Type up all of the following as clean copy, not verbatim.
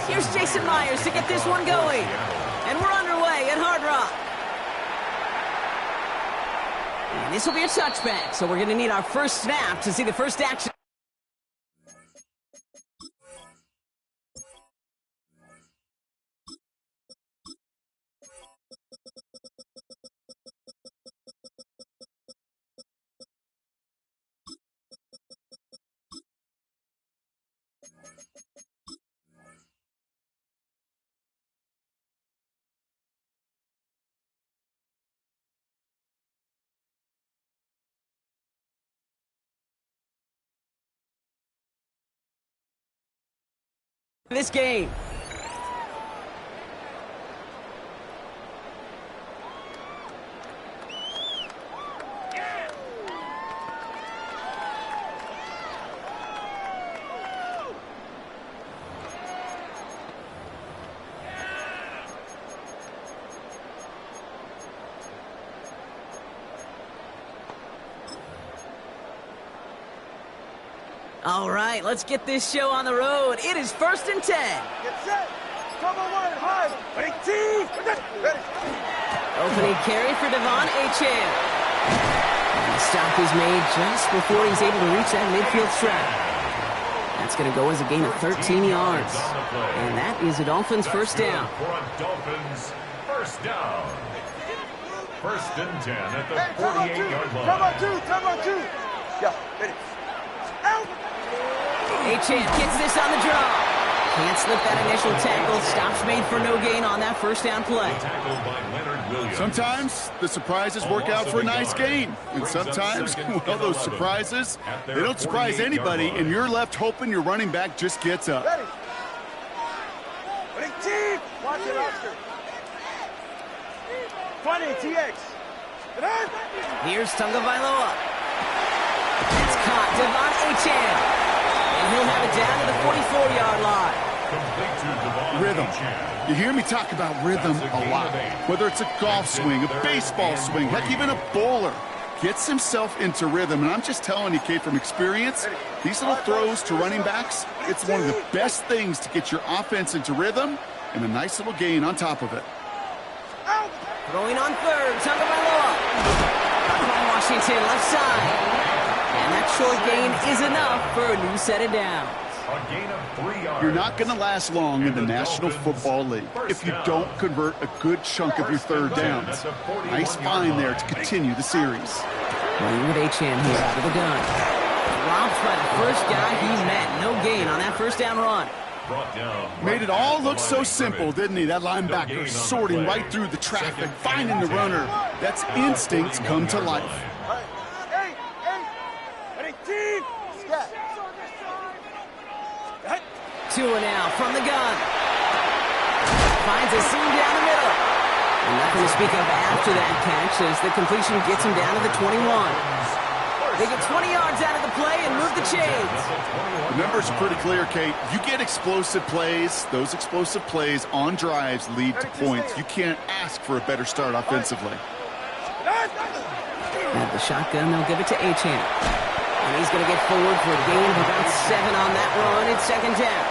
Here's Jason Myers to get this one going. And we're underway at Hard Rock. And this will be a touchback, so we're going to need our first snap to see the first action. This game. All right, let's get this show on the road. It is 1st and 10. Get set. Cover one, high. 18. Ready. Opening carry for Devon Achane. And the stop is made just before he's able to reach that midfield strap. That's going to go as a gain of 13 yards. And that is a Dolphins first down. For a Dolphins first down. 1st and 10 at the 48-yard line. Time on two. Yeah, ready. Out. Achane gets this on the draw. Can't slip that initial tackle. Stops made for no gain on that first down play. Tackled by Leonard Williams. Sometimes the surprises work out for a nice gain. And sometimes, well, those surprises, they don't surprise anybody, and you're left hoping your running back just gets up. Ready. 18. Watch it, Oscar. 20, TX. Here's Tagovailoa. It's caught. Devon Achane. And he'll have it down to the 44-yard line. Rhythm. You hear me talk about rhythm a lot. Whether it's a golf swing, a baseball swing, heck, even a bowler gets himself into rhythm. And I'm just telling you, Kate, from experience, these little throws to running backs, it's one of the best things to get your offense into rhythm and a nice little gain on top of it. Throwing on 3rd, Tagovailoa. From Washington, left side. And that short gain is enough for a new set of downs. A gain of 3 yards. You're not going to last long in the National Football League if you don't convert a good chunk of your 3rd downs. Nice find there to continue the series. Running with Achane here out of the gun. Dropped by the first guy he met. No gain on that first down run. Made it all look so simple, didn't he? That linebacker sorting right through the traffic, finding the runner. That's instincts come to life. Tua now from the gun. Finds a seam down the middle. And nothing to speak of after that catch as the completion gets him down to the 21. They get 20 yards out of the play and move the chains. The numbers are pretty clear, Kate. You get explosive plays. Those explosive plays on drives lead to points. You can't ask for a better start offensively. At the shotgun, they'll give it to Achane. And he's going to get forward for a gain of about 7 on that run. It's 2nd down.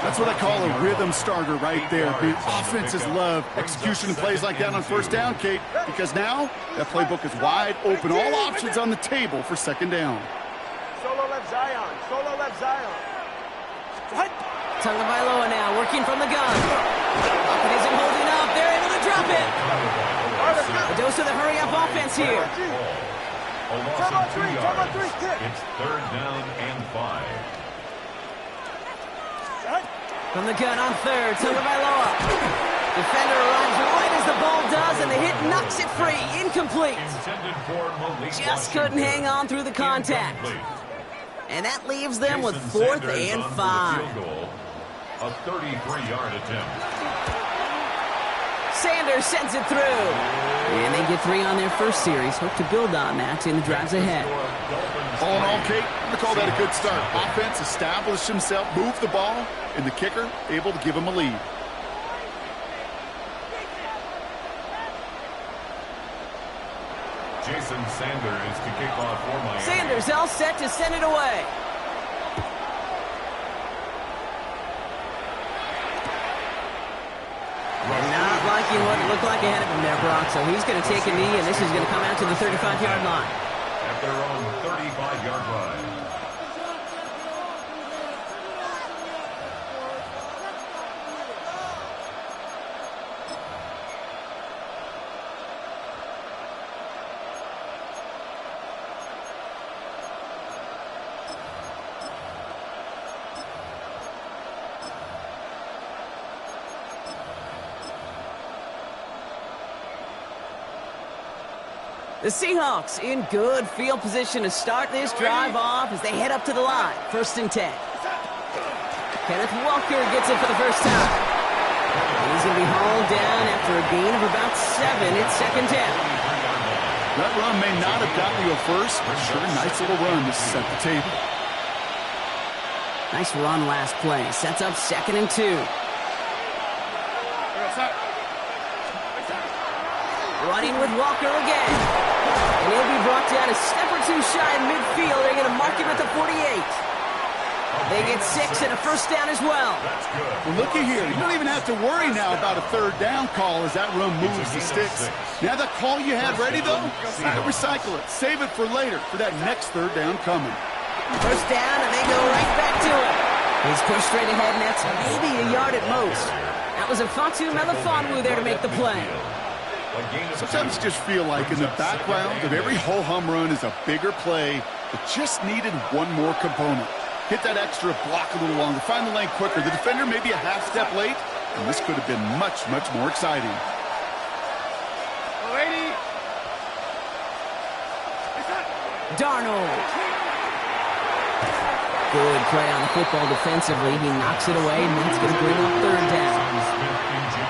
That's what I call a rhythm starter right there. The offenses love execution and plays like that on 1st down, Kate, because now that playbook is wide open. All options on the table for 2nd down. Solo left Zion. Tagovailoa now working from the gun. Pocket isn't holding up. They're able to drop it. A dose of the hurry-up offense here. Time on 3. It's 3rd down and 5. From the gun on 3rd, Tagovailoa. Defender arrives right as the ball does, and the hit knocks it free. Incomplete. Just couldn't hang on through the contact. And that leaves them with 4th and 5. A 33-yard attempt. Sanders sends it through. And they get 3 on their first series. Hope to build on that in the drives ahead. All in all, Kate, I'm going to call that a good start. Offense established himself, moved the ball, and the kicker able to give him a lead. Jason Sanders to kick off for Miami. Sanders all set to send it away. taking what looked like ahead of him there, Brock. So he's going to take a knee, and this is going to come out to the 35-yard line. At their own 35-yard line. The Seahawks in good field position to start this drive off as they head up to the line. 1st and 10. Kenneth Walker gets it for the first time. And he's going to be hauled down after a gain of about 7. It's 2nd down. That run may not have gotten you a first, but sure, nice little run to set the table. Nice run last play. Sets up 2nd and 2. Running with Walker again. And he'll be brought down a step or two shy in midfield. They're going to mark him at the 48. They get 6 and a first down as well. Well, looky here. You don't even have to worry now about a 3rd down call as that run moves the sticks. Now that call you had ready, though, recycle it. Save it for later for that next 3rd down coming. First down, and they go right back to it. He's pushed straight ahead, and that's maybe a yard at most. That was a Fatu Melifonwu there to make the play. Sometimes you just feel like in the background of every ho-hum run is a bigger play that just needed one more component. Hit that extra block a little longer, find the lane quicker. The defender may be a half step late, and this could have been much, much more exciting. Darnold. Good play on the football defensively. He knocks it away, and that's going to bring up 3rd down.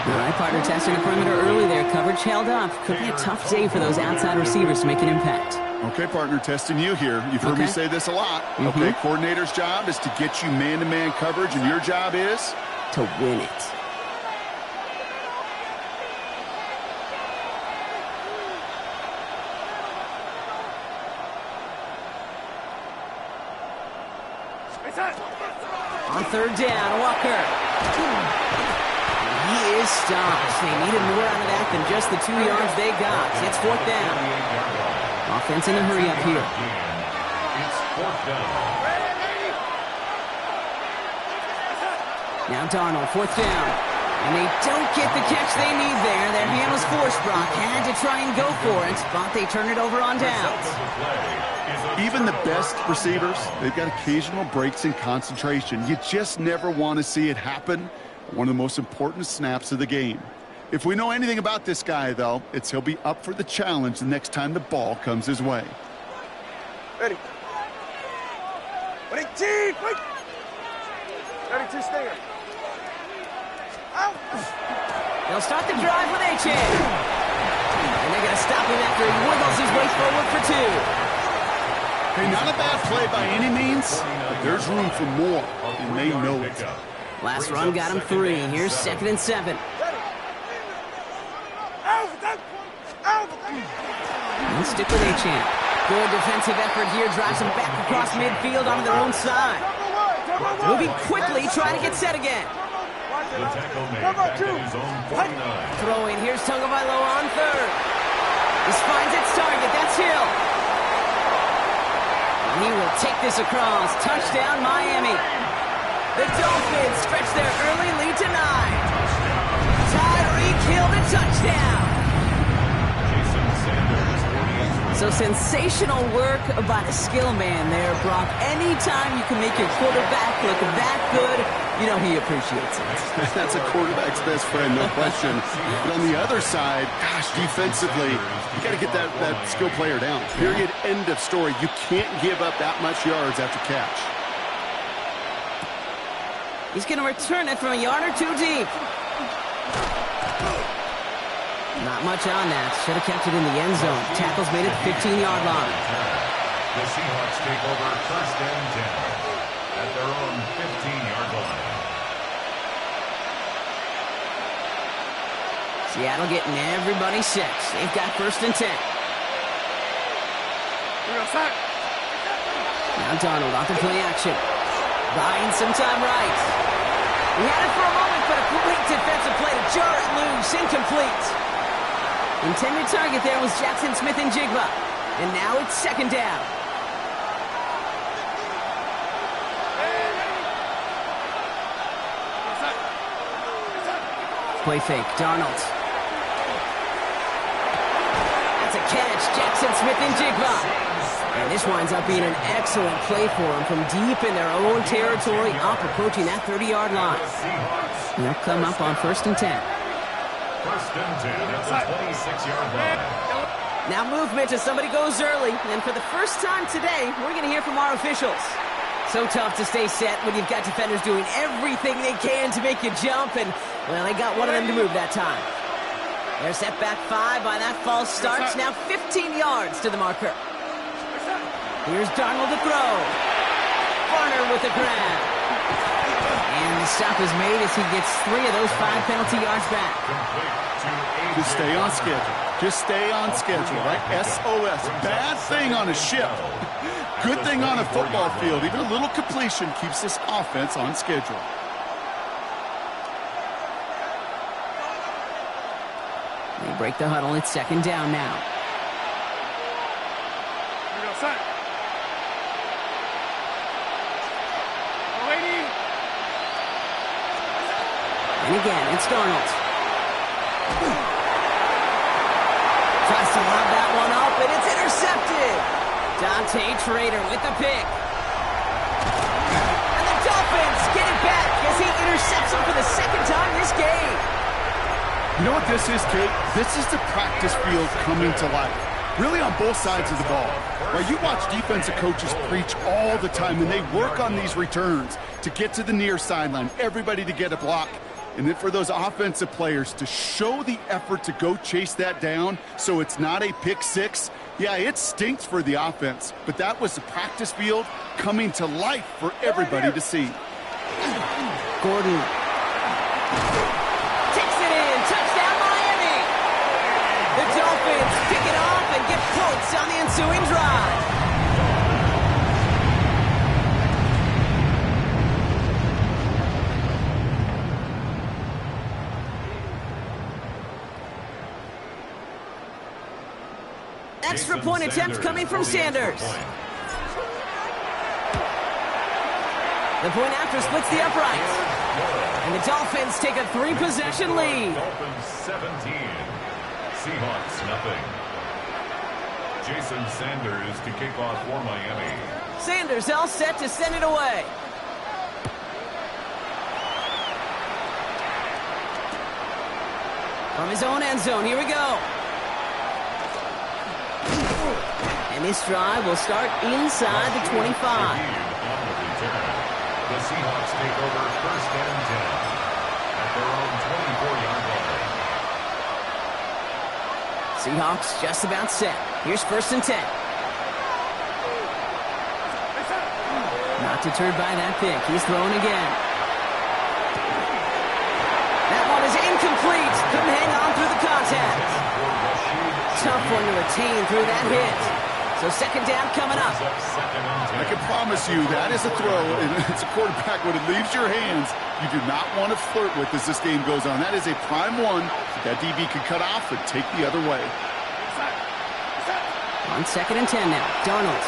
All right, partner testing the perimeter early there. Coverage held up. Could be a tough day for those outside receivers to make an impact. Okay, partner, testing you here. You've heard me say this a lot. Okay, coordinator's job is to get you man-to-man coverage, and your job is? To win it. On 3rd down, Walker. He is stopped. They needed more out of that than just the 2 yards they got. It's 4th down. Offense in a hurry up here. It's 4th down. Now Darnold, 4th down. And they don't get the catch they need there. Their hand was forced, Brock. Had to try and go for it, but they turn it over on downs. Even the best receivers, they've got occasional breaks in concentration. You just never want to see it happen. One of the most important snaps of the game. If we know anything about this guy, though, it's he'll be up for the challenge the next time the ball comes his way. Ready. Ready, T. Wait. Ready to stay. Out. They'll start the drive with H.A. And they're going to stop him after he wiggles his way forward for 2. Hey, not a bad play by any means, but there's room for more, and they know it. Last run got him 3. Here's 2nd and 7. Let's stick with A-Champ. Good defensive effort here. Drives him back across midfield onto their own side. Moving quickly, trying to get set again. The tackle made back at his own 49. Throwing. Here's Tagovailoa on 3rd. This finds its target. That's Hill. And he will take this across. Touchdown, Miami. The Dolphins stretch their early lead to 9. Tyreek Hill, the touchdown. So sensational work by the skill man there, Brock. Anytime you can make your quarterback look that good, you know he appreciates it. That's a quarterback's best friend, no question. But on the other side, gosh, defensively, you got to get that skill player down. Period, end of story. You can't give up that much yards after catch. He's going to return it from a yard or 2 deep. Not much on that. Should have kept it in the end zone. Tackles made it 15-yard line. The Seahawks take over 1st and 10 at their own 15-yard line. Seattle getting everybody set. They've got 1st and 10. Now Darnold off the play action. Buying some time right. He had it for a moment, but a great defensive play to jar it loose. Incomplete. Intended target there was Jackson Smith-Njigba. And now it's second down. Play fake, Darnold. That's a catch, Jackson Smith-Njigba. And this winds up being an excellent play for him from deep in their own territory, up approaching that 30-yard line. They'll come up on 1st and 10. 1st and 10 at the 26-yard line. Now movement as somebody goes early, and for the first time today, we're going to hear from our officials. So tough to stay set when you've got defenders doing everything they can to make you jump, and, well, they got one of them to move that time. They're set back 5 by that false start. Now 15 yards to the marker. Here's Darnold to throw. Varner with the grab. And the stop is made as he gets 3 of those 5 penalty yards back. Just stay on schedule. Just stay on schedule, right? SOS. Bad thing on a ship. Good thing on a football field. Even a little completion keeps this offense on schedule. They break the huddle. It's second down now. Here we go, son. And again, it's Darnold. Tries to lob that one up, and it's intercepted. Dante Trader with the pick. And the Dolphins get it back as he intercepts him for the second time this game. You know what this is, Kate? This is the practice field coming to life. Really on both sides of the ball. Right, you watch defensive coaches preach all the time, and they work on these returns to get to the near sideline, everybody to get a block. And then for those offensive players to show the effort to go chase that down so it's not a pick six, yeah, it stinks for the offense. But that was the practice field coming to life for everybody to see. Gordon takes it in. Touchdown, Miami. The Dolphins pick it off and get points on the ensuing drive. Extra point attempt coming from Sanders. The point after splits the uprights. And the Dolphins take a 3-possession lead. Dolphins 17. Seahawks nothing. Jason Sanders to kick off for Miami. Sanders all set to send it away. From his own end zone, here we go. And this drive will start inside the 25. The Seahawks take over 1st and 10 at their own 24-yard line. Seahawks just about set. Here's 1st and 10. Not deterred by that pick. He's throwing again. That one is incomplete. Couldn't hang on through the contact. Tough one to retain through that hit. So second down coming up. I can promise you that is a throw, and it's a quarterback when it leaves your hands, you do not want to flirt with as this game goes on. That is a prime one that DB can cut off and take the other way. On 2nd and 10 now. Darnold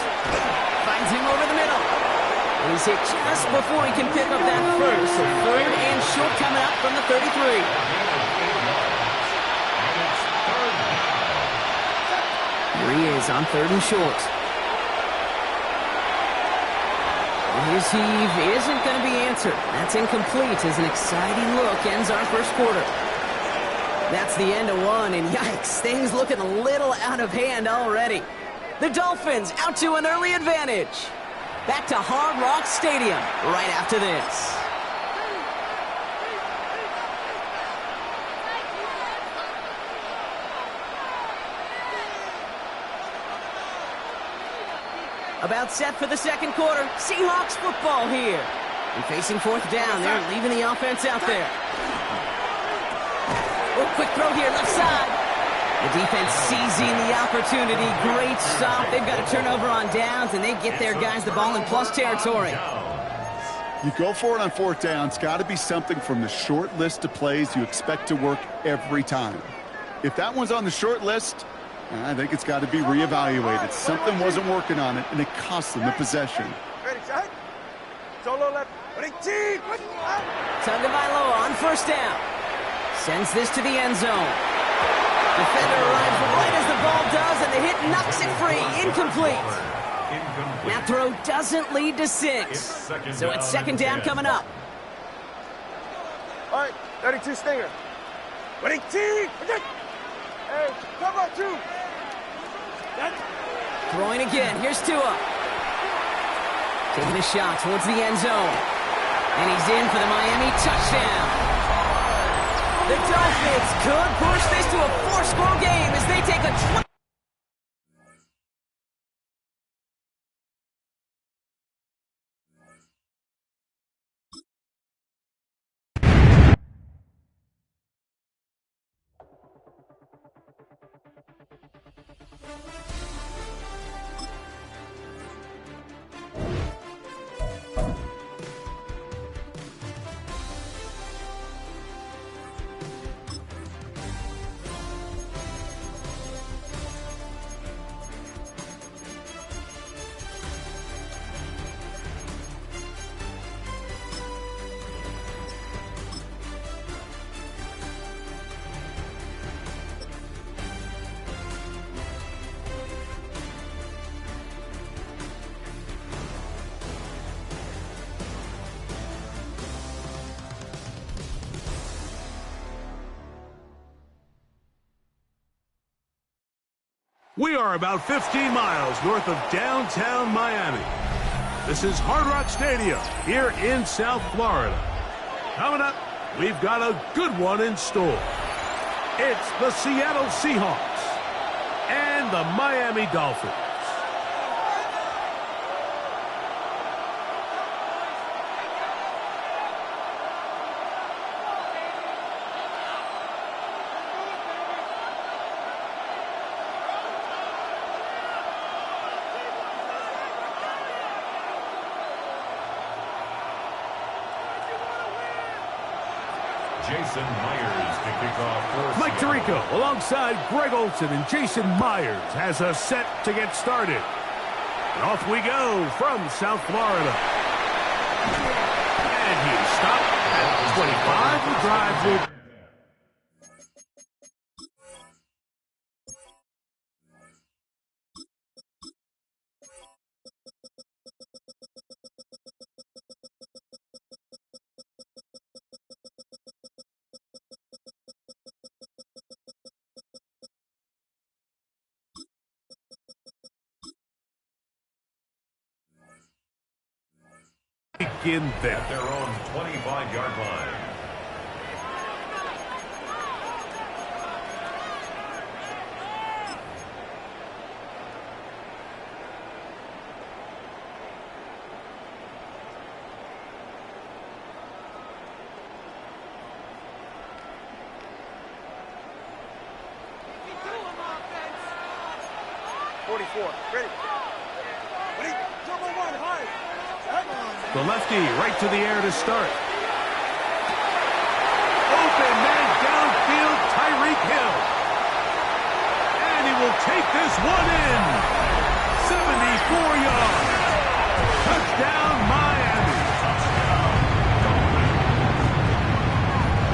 finds him over the middle. And he's hit just before he can pick up that first. So 3rd and short coming up from the 33. Here he is on 3rd and short. His heave isn't going to be answered. That's incomplete as an exciting look ends our first quarter. That's the end of one, and yikes, things looking a little out of hand already. The Dolphins out to an early advantage. Back to Hard Rock Stadium right after this. About set for the second quarter. Seahawks football here. And facing 4th down, they're leaving the offense out there. Oh, quick throw here, left side. The defense seizing the opportunity. Great stop. They've got a turnover on downs, and they get their guys the ball in plus territory. You go for it on fourth down. It's got to be something from the short list of plays you expect to work every time. If that one's on the short list, I think it's got to be reevaluated. Something wasn't working on it, and it cost them the possession. Ready, set. Solo left. Ready, team. Tagovailoa on first down. Sends this to the end zone. Defender arrives right as the ball does, and the hit knocks it free. Incomplete. That throw doesn't lead to 6. So it's second down coming up. All right, 32 Stinger. Ready, team. Hey, come on, 2. Throwing again. Here's Tua. Taking a shot towards the end zone. And he's in for the Miami touchdown. The Dolphins could push this to a 4-score game as they take a... We are about 15 miles north of downtown Miami. This is Hard Rock Stadium here in South Florida. Coming up, we've got a good one in store. It's the Seattle Seahawks and the Miami Dolphins. Jason Myers to kick off. Mike Tirico alongside Greg Olsen, and Jason Myers has us set to get started. And off we go from South Florida. And he stopped at 25. The drive will... begin there. At their own 25-yard line. The lefty right to the air to start. Open man downfield, Tyreek Hill. And he will take this one in. 74 yards. Touchdown, Miami.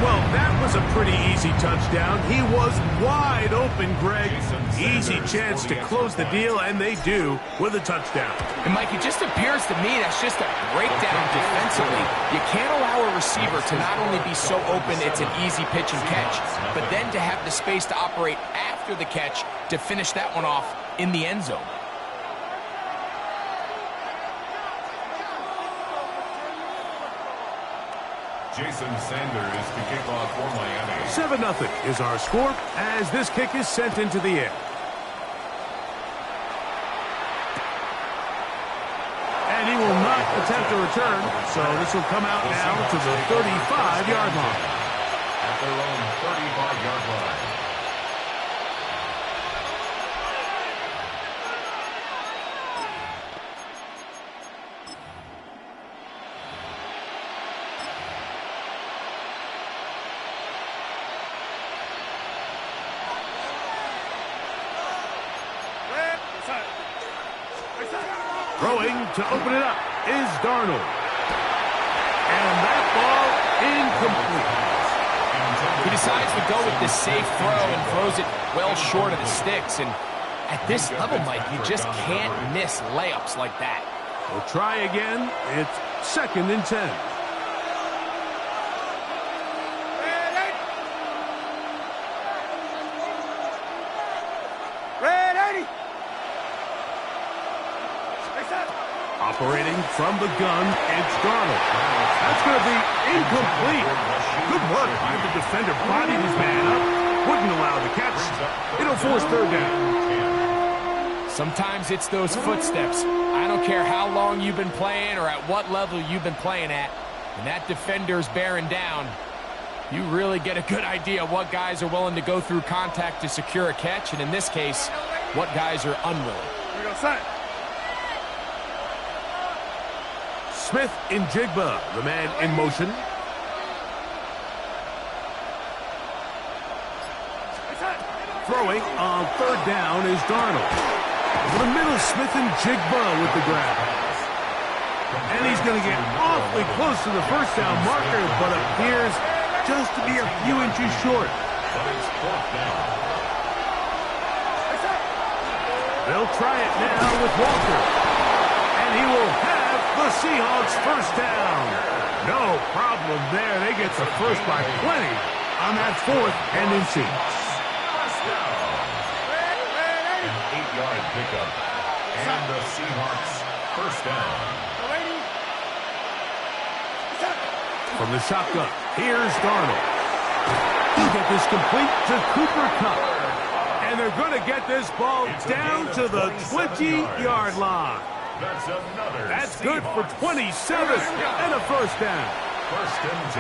Well, that was a pretty easy touchdown. He was wide open, Greg. Easy chance to close the deal, and they do with a touchdown. And, Mike, it just appears to me that's just a breakdown defensively. You can't allow a receiver to not only be so open it's an easy pitch and catch, but then to have the space to operate after the catch to finish that one off in the end zone. Jason Sanders to kick off for Miami. 7-0 is our score as this kick is sent into the air. And he will not attempt a return, so this will come out now to the 35-yard line. At their own 35-yard line. Throwing to open it up is Darnold. And that ball incomplete. He decides to go with this safe throw and throws it well short of the sticks. And at this level, Mike, you just can't miss layups like that. We'll try again. It's 2nd and 10. Operating from the gun, it's Darnold. That's going to be incomplete. Good work by the defender. Bodied his man up. Wouldn't allow the catch. It'll force 3rd down. Sometimes it's those footsteps. I don't care how long you've been playing or at what level you've been playing at. When that defender's bearing down, you really get a good idea of what guys are willing to go through contact to secure a catch, and in this case, what guys are unwilling. Here we go, son. Smith in Jigba, the man in motion. Throwing on 3rd down is Darnold. Over the middle, Smith and Jigba with the grab. And he's going to get awfully close to the 1st down marker, but appears just to be a few inches short. They'll try it now with Walker. And he will have the Seahawks 1st down. No problem there. They get the first by plenty on that 4th and inches. An 8-yard pickup. And the Seahawks 1st down. From the shotgun, here's Darnold. He'll get this complete to Cooper Kupp. And they're going to get this ball down to the 20-yard line. That's good for 27 and a 1st down.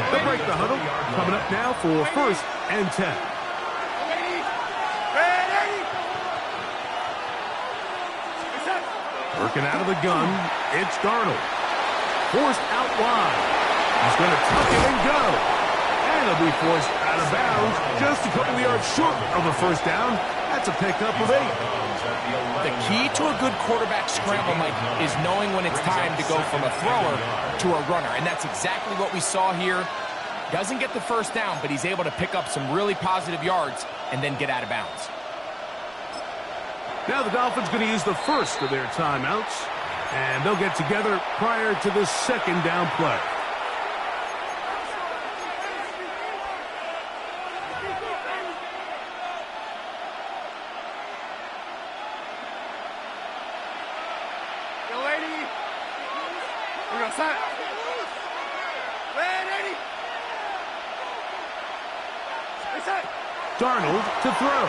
They break the huddle. Coming up now for 1st and 10. Working out of the gun, it's Darnold. Forced out wide. He's going to tuck it and go. And he'll be forced out of bounds just a couple of yards short of a 1st down. That's a pickup of 8. The key to a good quarterback scramble, Mike, is knowing when it's time to go from a thrower to a runner. And that's exactly what we saw here. Doesn't get the 1st down, but he's able to pick up some really positive yards and then get out of bounds. Now the Dolphins going to use the 1st of their timeouts. And they'll get together prior to the 2nd down play. Darnold to throw.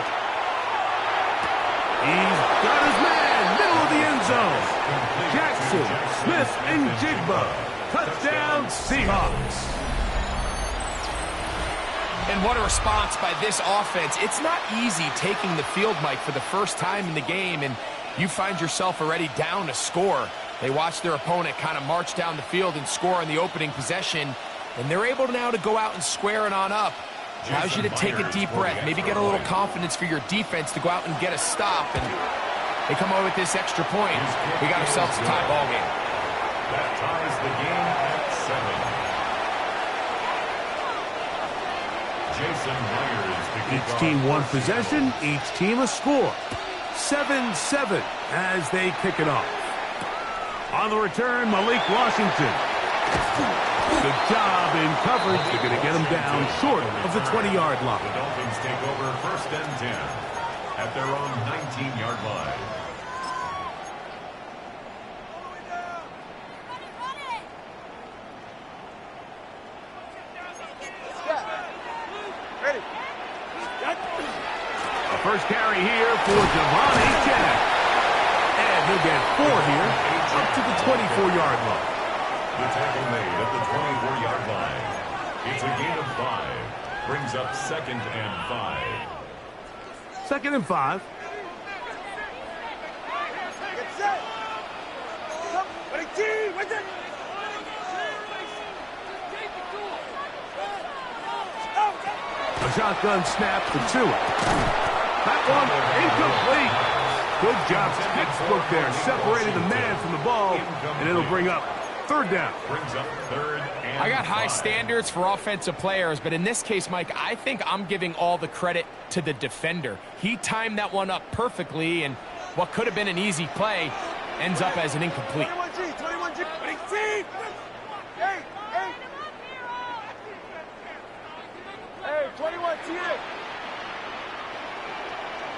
He's got his man, middle of the end zone. Jackson, Smith, and Jigba. Touchdown, Seahawks. And what a response by this offense. It's not easy taking the field, Mike, for the first time in the game, and you find yourself already down a score. They watch their opponent kind of march down the field and score on the opening possession, and they're able now to go out and square it on up. Allows you to take a deep breath, maybe get a little confidence for your defense to go out and get a stop, and they come away with this extra point. We got ourselves a tie ball game. That ties the game at 7. Jason Myers to kick Each off. team one possession, each team a score. 7-7 as they kick it off. On the return, Malik Washington. Good job in coverage. They're going to get him down short of the 20-yard line. The Dolphins take over 1st and 10 at their own 19-yard line. Ready. A first carry here for Devontae Jack. And he'll get 4 here up to the 24-yard line. The tackle made at the 24-yard line. It's a gain of 5. Brings up 2nd and 5. 2nd and 5. Get set. Ready, team. What's it? A shotgun snap for Tua. That one incomplete. Good job, textbook there, separating the man from the ball, and it'll bring up third down. I got high standards for offensive players, but in this case, Mike, I think I'm giving all the credit to the defender. He timed that one up perfectly, and what could have been an easy play ends up as an incomplete. 21G, 21G, 18! Hey, 21 TA.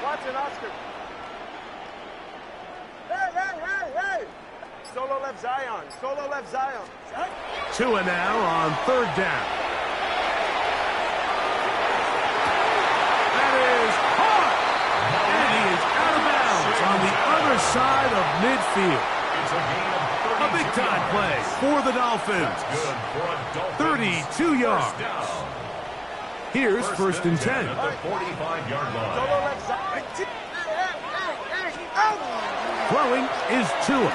Watson, Oscar. Hey! Solo left Zion. Solo left Zion. Tua now on third down. That is caught! And he is out of bounds on the other side of midfield. A big-time play for the Dolphins. 32 yards. Here's first and 10. At the 45-yard line. Solo left Zion. Out! Throwing is Tua.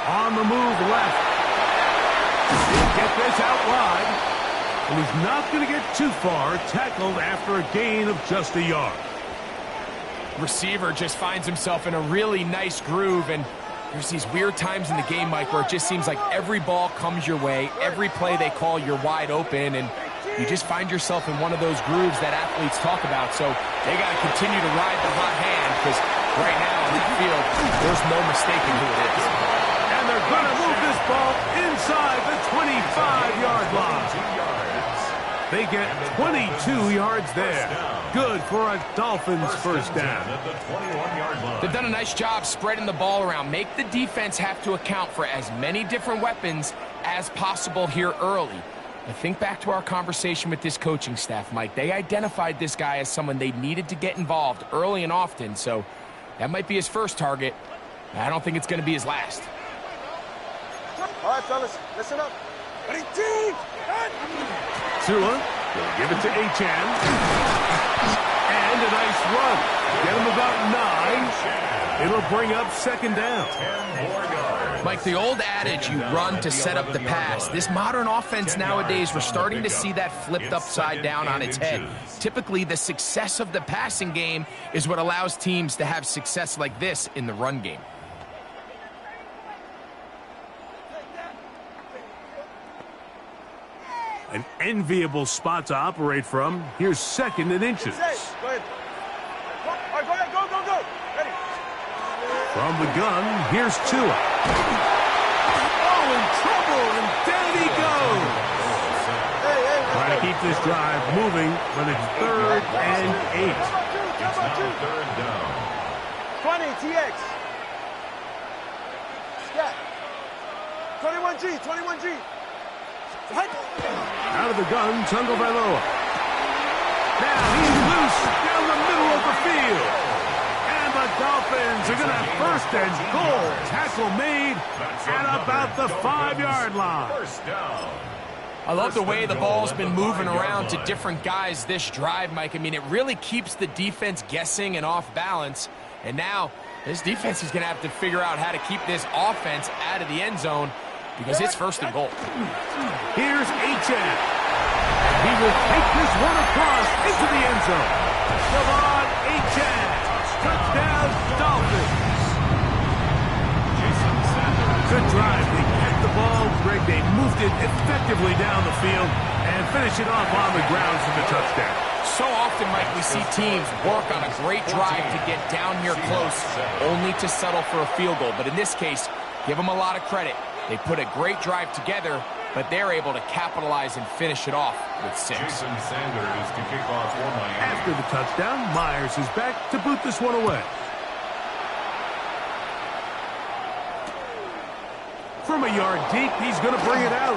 On the move left. He'll get this out wide. And he's not going to get too far. Tackled after a gain of just a yard. Receiver just finds himself in a really nice groove, and there's these weird times in the game, Mike, where it just seems like every ball comes your way. Every play they call, you're wide open, and you just find yourself in one of those grooves that athletes talk about. So they got to continue to ride the hot hand, because right now in that field, there's no mistaking who it is. And they're going to move this ball inside the 25-yard line. They get 22 yards there. Good for a Dolphins first down. They've done a nice job spreading the ball around. Make the defense have to account for as many different weapons as possible here early. But think back to our conversation with this coaching staff, Mike. They identified this guy as someone they needed to get involved early and often, so that might be his first target. I don't think it's going to be his last. All right, fellas, listen up. 18! Tua will give it to Achan. And a nice run. Get him about 9. It'll bring up second down. 10 more yards. Mike, the old adage, you run to set up the pass. This modern offense nowadays, we're starting to see that flipped upside down on its head. Typically, the success of the passing game is what allows teams to have success like this in the run game. An enviable spot to operate from. Here's second and inches. Go ahead. All right, go ahead, go. Ready. From the gun, here's Tua. Oh, in trouble, and down he goes. Trying to keep this drive moving when it's third and 8. It's now third down. 20, TX. Scat. 21G. Out of the gun, Gtowncapp. Now he's loose down the middle of the field. And the Dolphins are going to have first and goal. Tackle made at about the 5-yard line. First down. I love the way the ball's been moving around to different guys this drive, Mike. I mean, it really keeps the defense guessing and off balance. And now this defense is going to have to figure out how to keep this offense out of the end zone, because it's first and goal. Here's Achan. He will take this one across into the end zone. Come on, Achan. Touchdown, Dolphins. Good drive. They kept the ball. Greg, they moved it effectively down the field and finish it off on the ground for the touchdown. So often, Mike, we see teams work on a great drive to get down here close, only to settle for a field goal. But in this case, give them a lot of credit. They put a great drive together, but they're able to capitalize and finish it off with 6. Jason Sanders to kick off for Miami. After the touchdown, Myers is back to boot this one away. From a yard deep, he's going to bring it out.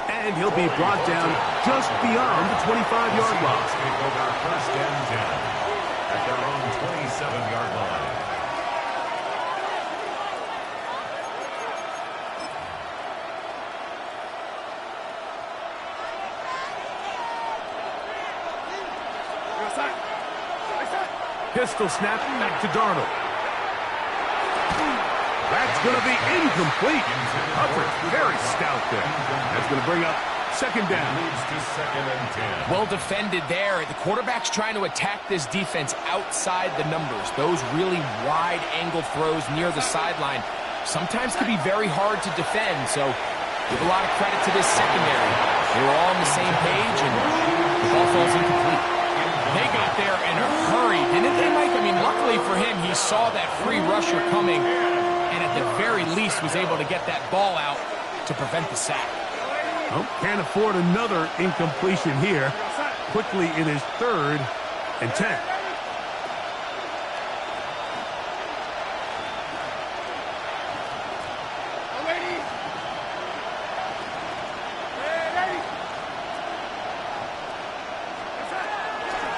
And he'll be brought down just beyond the 25-yard line. Take over first and 10 at their own 27-yard line. Pistol snap back to Darnold. That's going to be incomplete. Coverage very stout there. That's going to bring up Second down. Leads to 2nd and 10. Well defended there. The quarterback's trying to attack this defense outside the numbers. Those really wide angle throws near the sideline sometimes can be very hard to defend, so give a lot of credit to this secondary. They were all on the same page, and the ball falls incomplete. They got there in a hurry, didn't they, Mike? I mean, luckily for him, he saw that free rusher coming, and at the very least was able to get that ball out to prevent the sack. Oh, can't afford another incompletion here. Quickly it is 3rd and 10.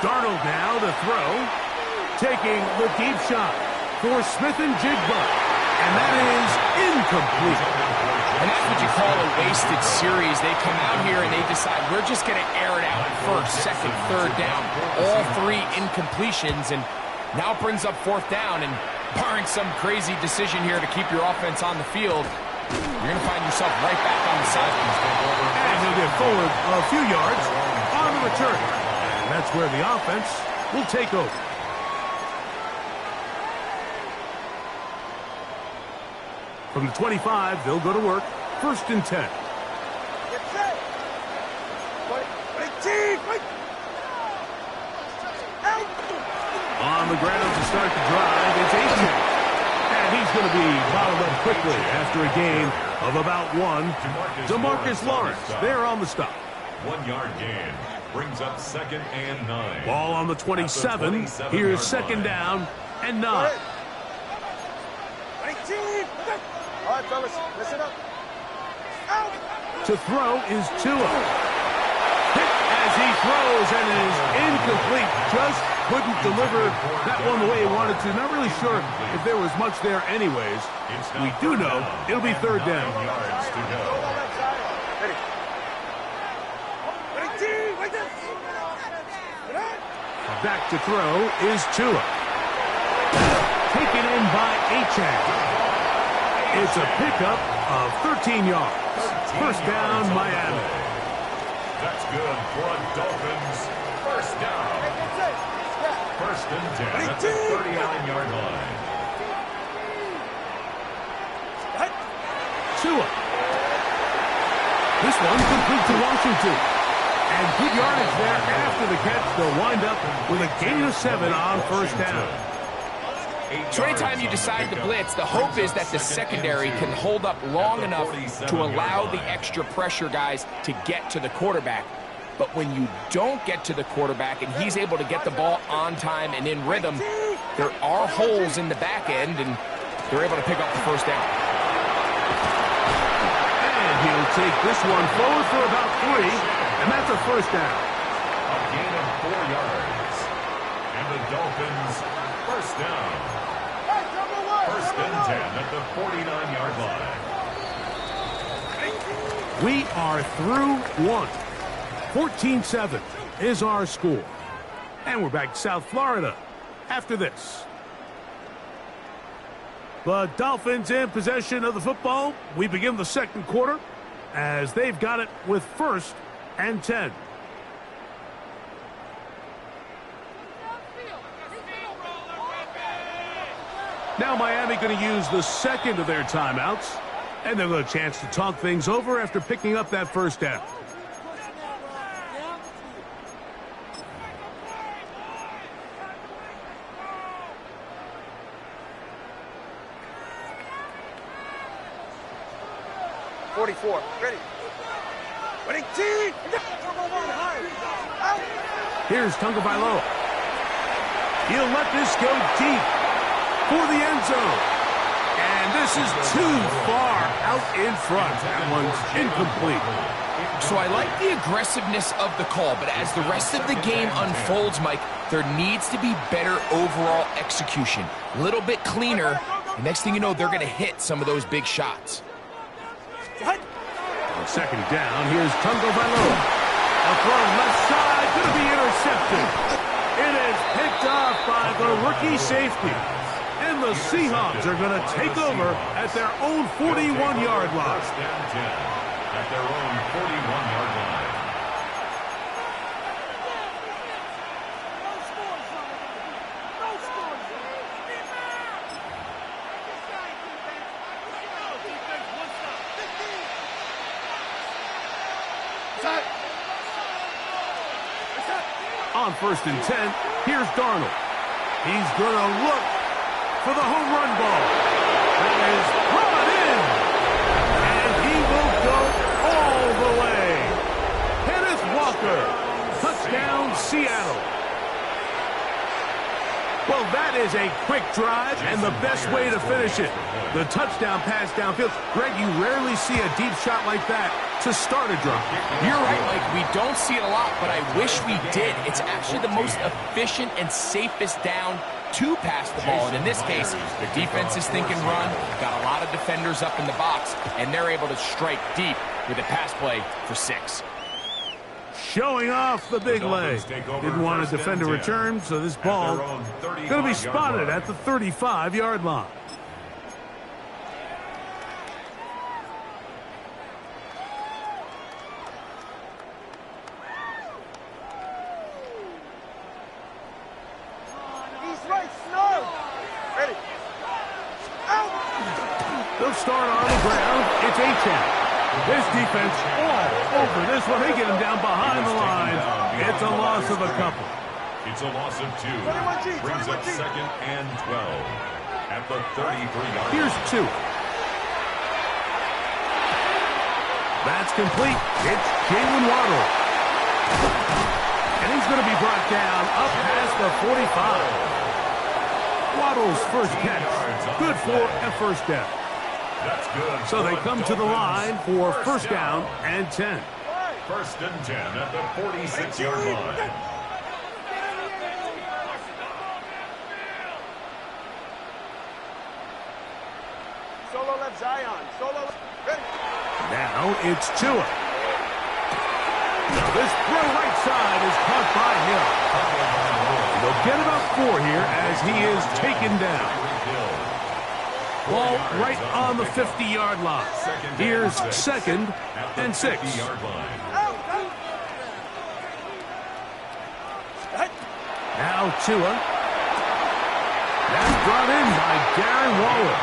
Darnold now to throw, taking the deep shot for Smith and Jigba, and that is incomplete. And that's what you call a wasted series. They come out here and they decide we're just going to air it out 1st, 2nd, 3rd down. All 3 incompletions, and now it brings up 4th down. And barring some crazy decision here to keep your offense on the field, you're going to find yourself right back on the sidelines. And he'll get forward a few yards on the return. And that's where the offense will take over. From the 25, they'll go to work. 1st and 10. On the ground to start the drive, it's Aiken. And he's going to be bottled up quickly after a gain of about 1. DeMarcus Lawrence there on the stop. 1-yard gain. Brings up 2nd and 9. Ball on the 27. Here's 2nd down and 9. All right, fellas, listen up. Out. To throw is Tua. Hit as he throws and is incomplete. Just couldn't deliver that one the way he wanted to. Not really sure if there was much there anyways. We do know it'll be 3rd down. Yards to go. Back to throw is Tua. Taken in by Achane. It's a pickup of 13 yards. 1st down, Miami. That's good for a Dolphins 1st down. 1st and 10 at the 39-yard line. Tua. This one complete to Washington. And good yardage there after the catch. They'll wind up with a gain of 7 on 1st down. So anytime you decide to blitz, the hope is that the secondary can hold up long enough to allow the extra pressure guys to get to the quarterback. But when you don't get to the quarterback and he's able to get the ball on time and in rhythm, there are holes in the back end, and they're able to pick up the 1st down. And he'll take this one forward for about 3, and that's a 1st down. A gain of 4 yards. And the Dolphins 1st down. 1st and 10 at the 49-yard line. We are through 1. 14-7 is our score. And we're back to South Florida after this. The Dolphins in possession of the football. We begin the 2nd quarter as they've got it with 1st and 10. Now Miami going to use the 2nd of their timeouts, and they'll get a chance to talk things over after picking up that 1st down. Ready. Ready, team. Here's Tagovailoa. He'll let this go deep for the end zone. And this is too far out in front. That one's incomplete. So I like the aggressiveness of the call, but as the rest of the game unfolds, Mike, there needs to be better overall execution. A little bit cleaner. The next thing you know, they're going to hit some of those big shots. On 2nd down, here's Tagovailoa. A throw left side, going to be intercepted. It is picked off by the rookie safety. And the Seahawks are going to take over at their own 41-yard line. 1st and 10 at their own 41-yard line. On 1st and 10, here's Darnold. He's going to look for the home run ball. That is brought in. And he will go all the way. Kenneth Walker. Touchdown, Seattle. Well, that is a quick drive and the best way to finish it. The touchdown pass downfield. Greg, you rarely see a deep shot like that to start a drive. You're right, Mike. We don't see it a lot, but I wish we did. It's actually the most efficient and safest down to pass the ball. And in this case, the defense is thinking run, got a lot of defenders up in the box, and they're able to strike deep with a pass play for 6. Showing off the big leg. Didn't want to defend a return, so this ball going to be spotted at the 35-yard line. They'll start on the ground. It's Gtowncapp. This defense all over this one. They get him down behind the line. It's a loss of a couple. It's a loss of 2. Brings up 2nd and 12 at the 33-yard line. Here's 2. That's complete. It's Jalen Waddle. And he's going to be brought down up past the 45. Waddle's first catch. Good for a first down. That's good. So they come to the line for 1st down and 10. 1st and 10 at the 46-yard line. Solo left Zion. Solo left. Now it's Tua. Now this throw right side is caught by Hill. They'll get about 4 here as he is taken down. Ball right on the 50-yard line. Here's 2nd and 6. Now Tua. That's brought in by Darren Waller.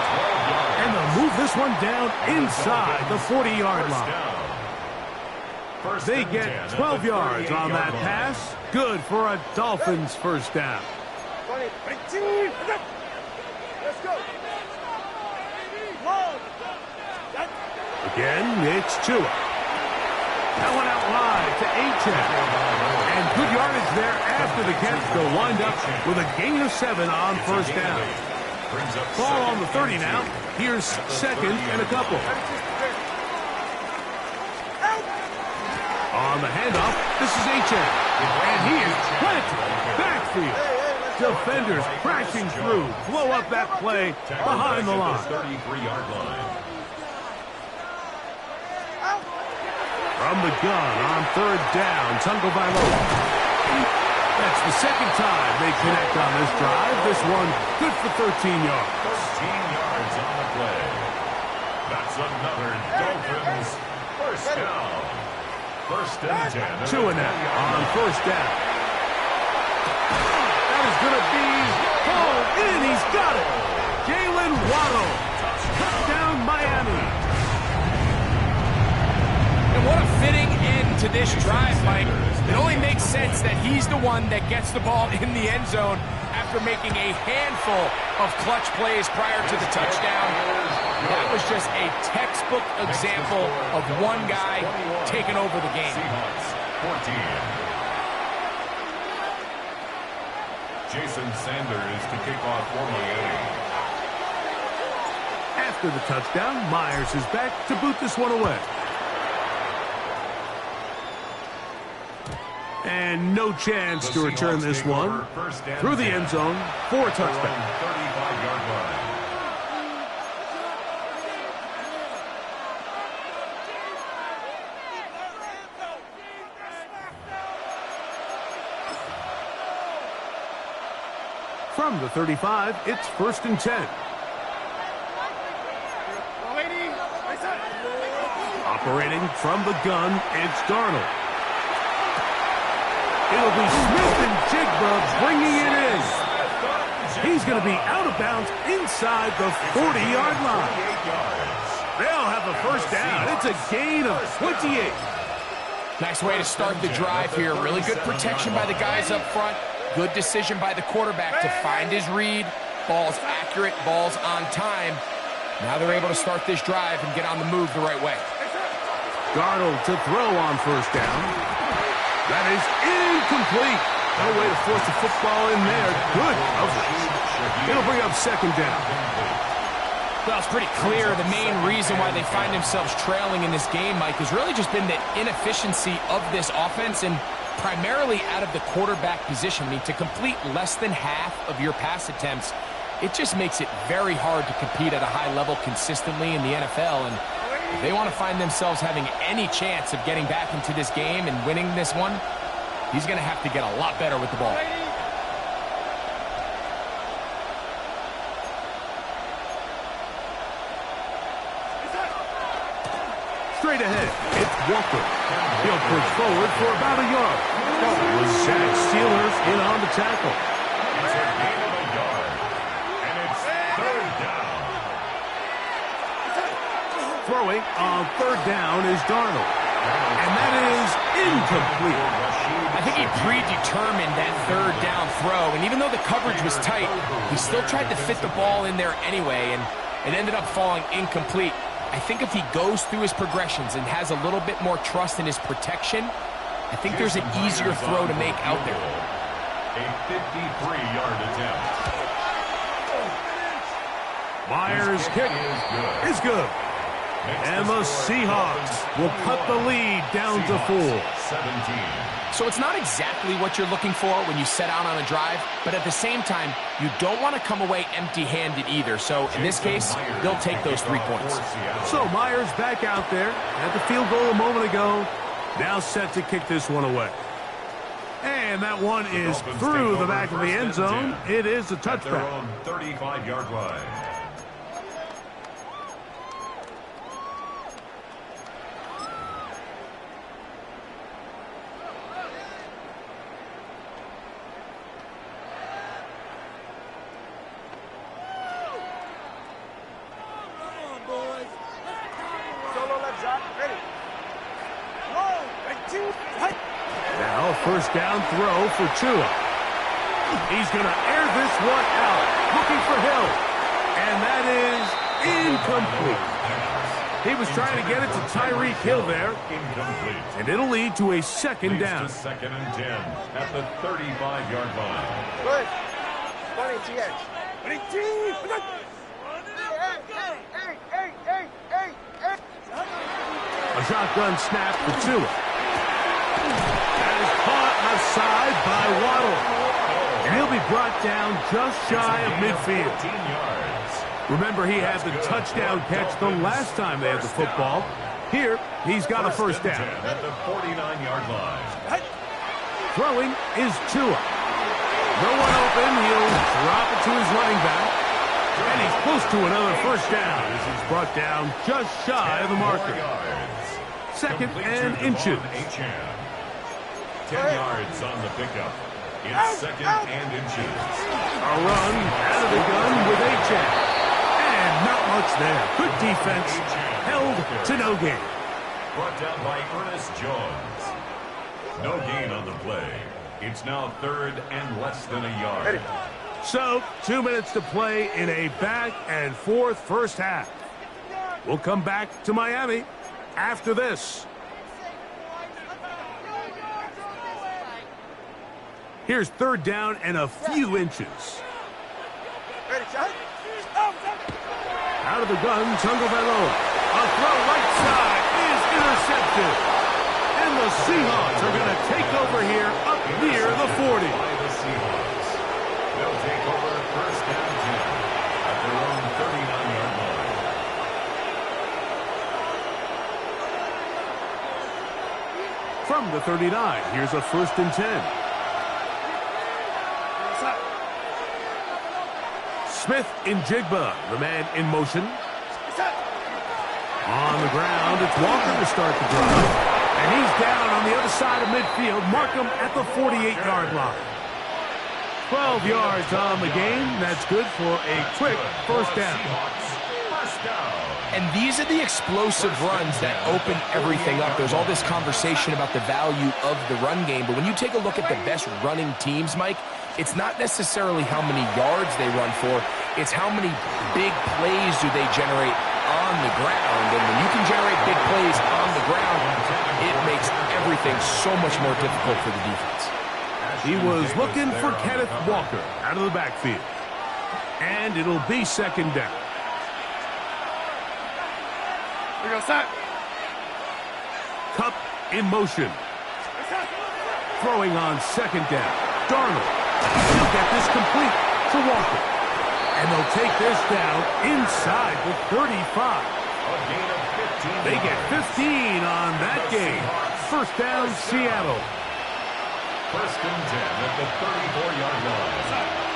And they'll move this one down inside the 40-yard line. They get 12 yards on that pass. Good for a Dolphins first down. Let's go. Again, it's Tua. That one out wide to Gtowncapp. And good yardage there after the catch. They'll wind up with a gain of 7 on 1st down. Ball on the 30 now. Here's 2nd and a couple. On the handoff, this is Gtowncapp. And he is planted. Backfield. Defenders crashing through. Blow up that play behind the line. 33-yard line. From the gun on 3rd down, Gtowncapp. That's the 2nd time they connect on this drive. This one good for 13 yards. 13 yards on the play. That's another Dolphins first down. 1st and 10. Tua now on 1st down. That is going to be hauled in. He's got it. Jalen Waddle. Touchdown, Miami. And what a fitting end to this drive, Mike. It only makes sense that he's the one that gets the ball in the end zone after making a handful of clutch plays prior to the touchdown. That was just a textbook example of one guy taking over the game. Seahawks 14. Jason Sanders to kick off for Miami. After the touchdown, Myers is back to boot this one away. And no chance to return this one through the end zone for a touchdown. 35-yard line. From the 35, it's 1st and 10. Operating from the gun, it's Darnold. It'll be Smith and Jigba bringing it in. He's going to be out of bounds inside the 40-yard line. They'll have a first down. It's a gain of 28. Nice way to start the drive here. Really good protection by the guys up front. Good decision by the quarterback to find his read. Ball's accurate, ball's on time. Now they're able to start this drive and get on the move the right way. Darnold to throw on first down. That is incomplete. No way to force the football in there. Good coverage. It'll bring up second down. Well, it's pretty clear the main reason why they find themselves trailing in this game, Mike, has really just been the inefficiency of this offense and primarily out of the quarterback position. I mean, to complete less than half of your pass attempts, it just makes it very hard to compete at a high level consistently in the NFL. And if they want to find themselves having any chance of getting back into this game and winning this one, he's going to have to get a lot better with the ball. Straight ahead, it's Walker. He'll push forward for about a yard. With Zach Steelers in on the tackle. It's a gain of a yard, and it's third down. Throwing on third down is Darnold. And that is incomplete. I think he predetermined that third down throw, and even though the coverage was tight, he still tried to fit the ball in there anyway, and it ended up falling incomplete. I think if he goes through his progressions and has a little bit more trust in his protection, I think there's an easier throw to make out there. A 53-yard attempt. Myers' kick is good. And the Seahawks will cut the lead down to 4. 17. So it's not exactly what you're looking for when you set out on a drive, but at the same time, you don't want to come away empty-handed either. So in this case, they'll take those 3 points. So Myers back out there at the field goal a moment ago. Now set to kick this one away. And that one is through the back of the end zone. It is a touchback. Their own 35-yard line. Now first down throw for Tua. He's going to air this one out, looking for Hill. And that is incomplete. He was trying to get it to Tyreek Hill there. Incomplete. And it'll lead to a second down. Second and 10 at the 35-yard line. Good. 20 A shotgun snap for Tua. That is caught outside by Waddle. And he'll be brought down just shy of midfield. 14 yards. Remember, he had the touchdown catch the last time they had the football. Here, he's got a first down. At the 49-yard line. Throwing is Tua. No one open. He'll drop it to his running back. And he's close to another first down as he's brought down just shy of the marker. Second and inches. 10 yards on the pickup. It's second and inches. A run out of the gun with H.M. And not much there. Good defense. Held to no gain. Brought down by Ernest Jones. No gain on the play. It's now third and less than a yard. So, 2 minutes to play in a back and forth first half. We'll come back to Miami after this. Here's third down and a few inches. Out of the gun, Tagovailoa. A throw right side is intercepted. And the Seahawks are going to take over here up near the 40. By the Seahawks. They'll take over first down 10 at their own 39-yard line. From the 39, here's a first and 10. Smith in Jigba, the man in motion. On the ground, it's Walker to start the drive. And he's down on the other side of midfield. Mark him at the 48-yard line. 12 yards on the game. That's good for a quick first down. First down. And these are the explosive runs that open everything up. There's all this conversation about the value of the run game, but when you take a look at the best running teams, Mike, it's not necessarily how many yards they run for, it's how many big plays do they generate on the ground. And when you can generate big plays on the ground, it makes everything so much more difficult for the defense. He was looking for Kenneth Walker out of the backfield. And it'll be second down. We go, set. Kupp in motion. Throwing on second down. Darnold. He'll get this complete to Walker. And they'll take this down inside the 35. A gain of 15. They get 15 on that game. First down, Seattle. First and 10 at the 34-yard line.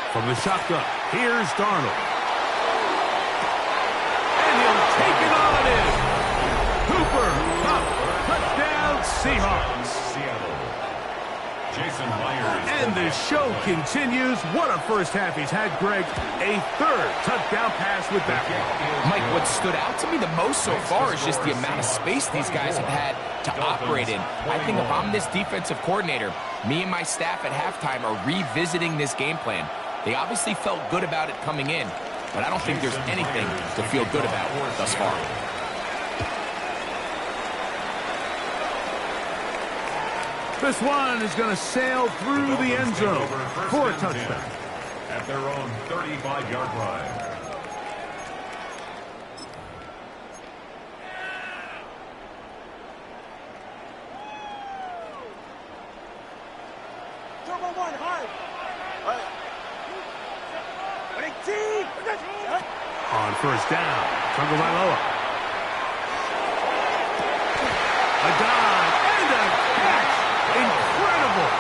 From the shotgun, here's Darnold. And he'll take it on in. Cooper, up, touchdown, Seahawks. Seattle. Jason Myers. And the show continues. What a first half he's had, Greg. A third touchdown pass with that one. Mike, what stood out to me the most so far is just the amount of space these guys have had to operate in. I think if I'm this defensive coordinator, me and my staff at halftime are revisiting this game plan. They obviously felt good about it coming in, but I don't think there's anything to feel good about thus far. This one is going to sail through the end zone for a touchdown. At their own 35-yard line. Double one, hard. On first down, Tagovailoa. A dive and a catch. Incredible.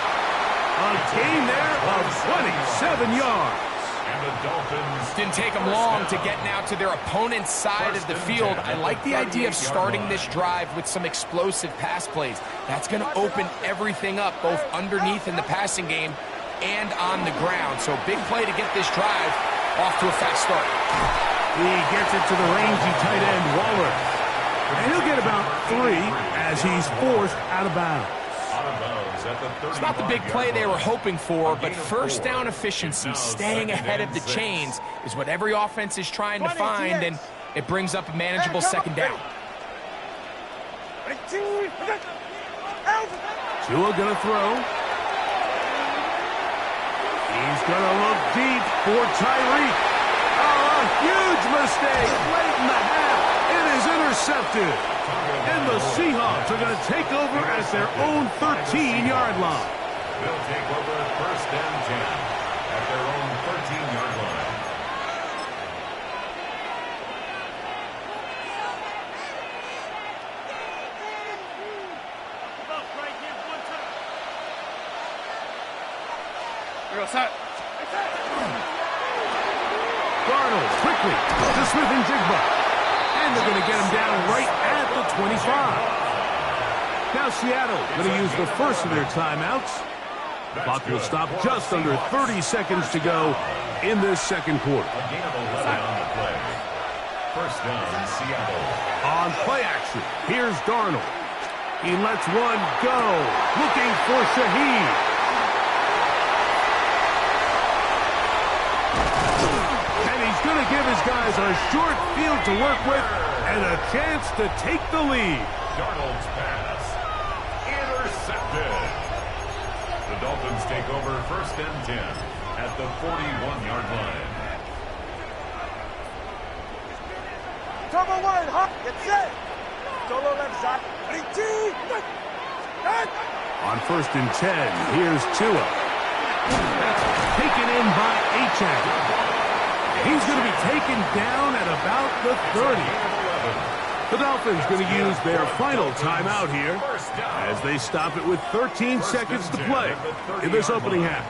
A gain there of 27 yards. And the Dolphins. Didn't take them long to get now to their opponent's side of the field. I like the idea of starting this drive with some explosive pass plays. That's going to open everything up, both underneath in the passing game and on the ground. So big play to get this drive off to a fast start. He gets it to the rangy tight end, Waller. And he'll get about 3 as he's forced out of bounds. Out of bounds at the 35-yard It's not the big play they were hoping for, but first down efficiency, staying ahead of the chains, is what every offense is trying to find, and it brings up a manageable second down. Tua gonna throw. He's gonna look deep for Tyreek. Oh, a huge mistake late in the half. It is intercepted. And the Seahawks are going to take over at their own 13-yard line. They'll take over first and 10 at their own 13-yard line. Darnold quickly to Smith and Jigba. And they're going to get him down right at the 25. Now Seattle going to use the first of their timeouts. The clock will stop just under 30 seconds to go in this second quarter. A gain of 11 on the play. First down, Seattle. On play action, here's Darnold. He lets one go, looking for Shaheed. Going to give his guys a short field to work with and a chance to take the lead. Darnold's pass intercepted. The Dolphins take over first and 10 at the 41-yard line. Double one, hop, get set. Solo left side. On first and 10, here's Tua. Taken in by Achane. He's going to be taken down at about the 30. The Dolphins going to use their final timeout here as they stop it with 13 seconds to play in this opening half.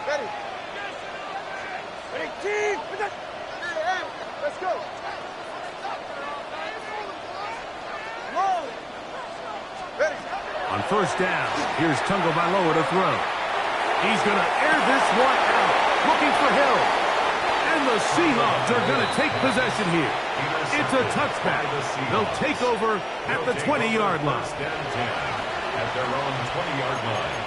Hey. Ready, team. first down. Here's Tagovailoa to throw. He's going to air this one out, looking for Hill. And the Seahawks are going to take possession here. It's a touchback. They'll take over at the 20-yard line. First and 10 at their own 20-yard line.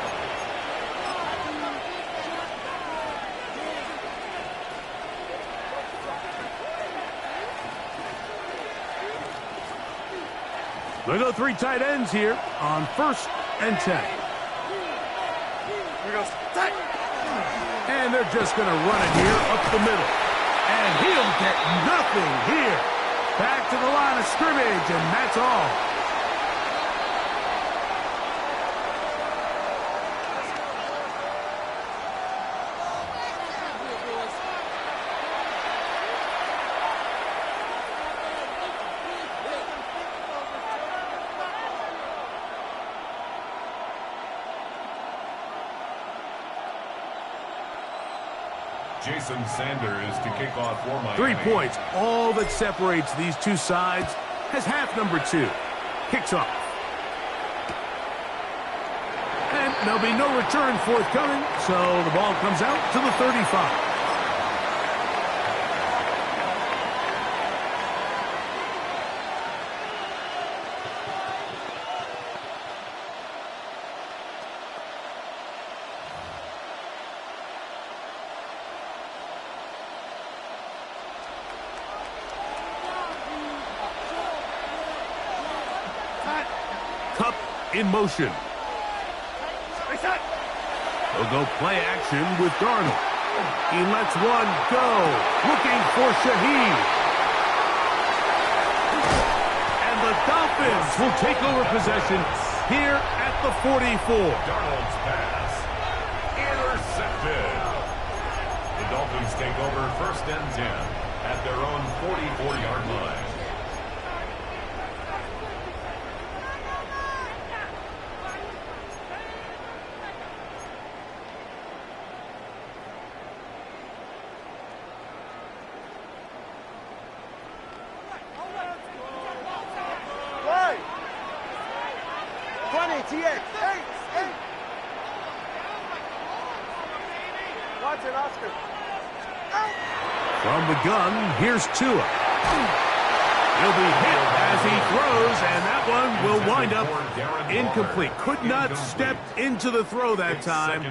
They go 3 tight ends here on 1st and 10. Here goes. Tight. And they're just going to run it here up the middle. And he'll get nothing here. Back to the line of scrimmage, and that's all. Jason Sanders to kick off for Miami. 3 points, all that separates these two sides, has half number 2. Kicks off. And there'll be no return forthcoming, so the ball comes out to the 35. Cup in motion. He'll go play action with Darnold. He lets one go. Looking for Shaheed. And the Dolphins will take over possession here at the 44. Darnold's pass intercepted. The Dolphins take over 1st and 10 at their own 44-yard line. From the gun, here's Tua. He'll be hit as he throws, and that one will wind up incomplete. Could not step into the throw that time.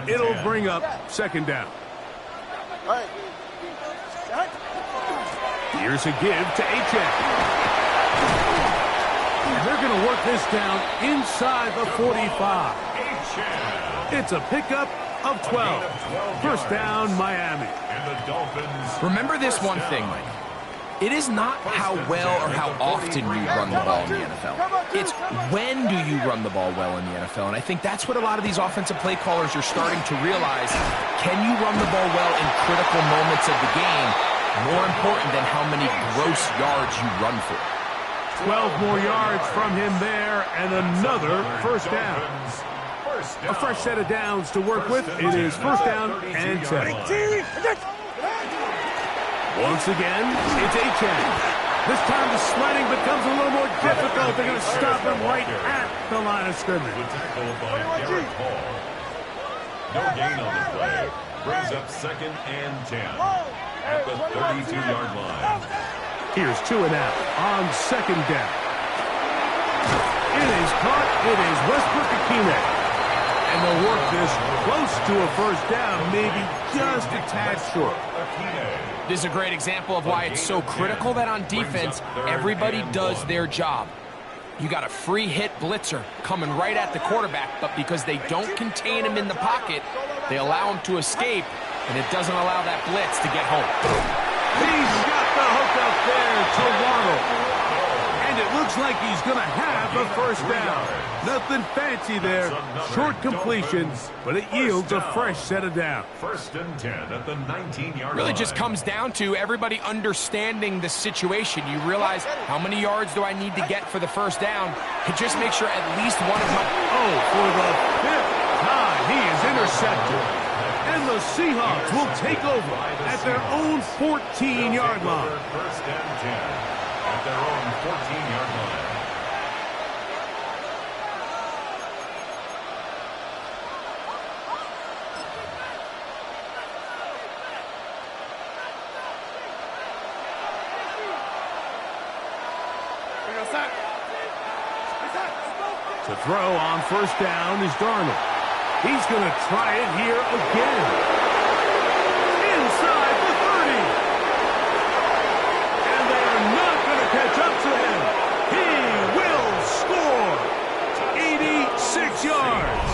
It'll bring up 2nd down. Here's a give to H.A. And they're going to work this down inside the 45. It's a pickup of 12. 1st down, Miami. Remember this one thing, Mike. It is not how well or how often you run the ball in the NFL. It's when do you run the ball well in the NFL. And I think that's what a lot of these offensive play callers are starting to realize. Can you run the ball well in critical moments of the game? More important than how many gross yards you run for. 12 more yards from him there, and another 1st down. A fresh set of downs to work with. It is 1st down and 10. Once again, it's H.A. This time the sledding becomes a little more difficult. They're going to stop him right at the line of scrimmage. No gain on the play. Brings up 2nd and 10 at the 32-yard line. Here's Tua now on 2nd down. It is caught. It is Westbrook-Ikhine. And they'll work this close to a 1st down, maybe just a tad short. This is a great example of why it's so critical that on defense, everybody does their job. You got a free hit blitzer coming right at the quarterback, but because they don't contain him in the pocket, they allow him to escape, and it doesn't allow that blitz to get home. He's got the hook up there to Waddle. And it looks like he's going to have a 1st down. Nothing fancy there. Short completion, but it yields a fresh set of downs. 1st and 10 at the 19-yard line. Really just comes down to everybody understanding the situation. You realize how many yards do I need to get for the 1st down, and just make sure at least one of my... Oh, for the 5th time, he is intercepted. And the Seahawks will take over at their own 14-yard line. 1st and 10 at their own 14-yard line. To throw on first down is Darnold. He's going to try it here again. Inside the 30. And they are not going to catch up to him. He will score. 86 yards.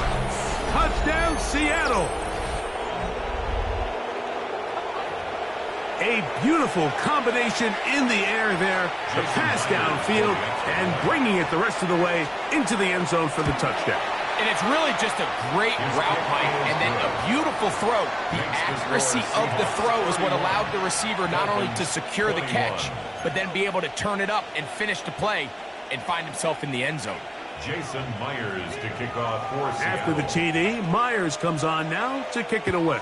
Touchdown, Seattle. A beautiful combination in the air there. The pass downfield and bringing it the rest of the way into the end zone for the touchdown. And it's really just a great route, Mike, and then a beautiful throw. The accuracy of the throw is what allowed the receiver not only to secure the catch, but then be able to turn it up and finish the play and find himself in the end zone. Jason Myers to kick off for Seattle. After the TD, Myers comes on now to kick it away.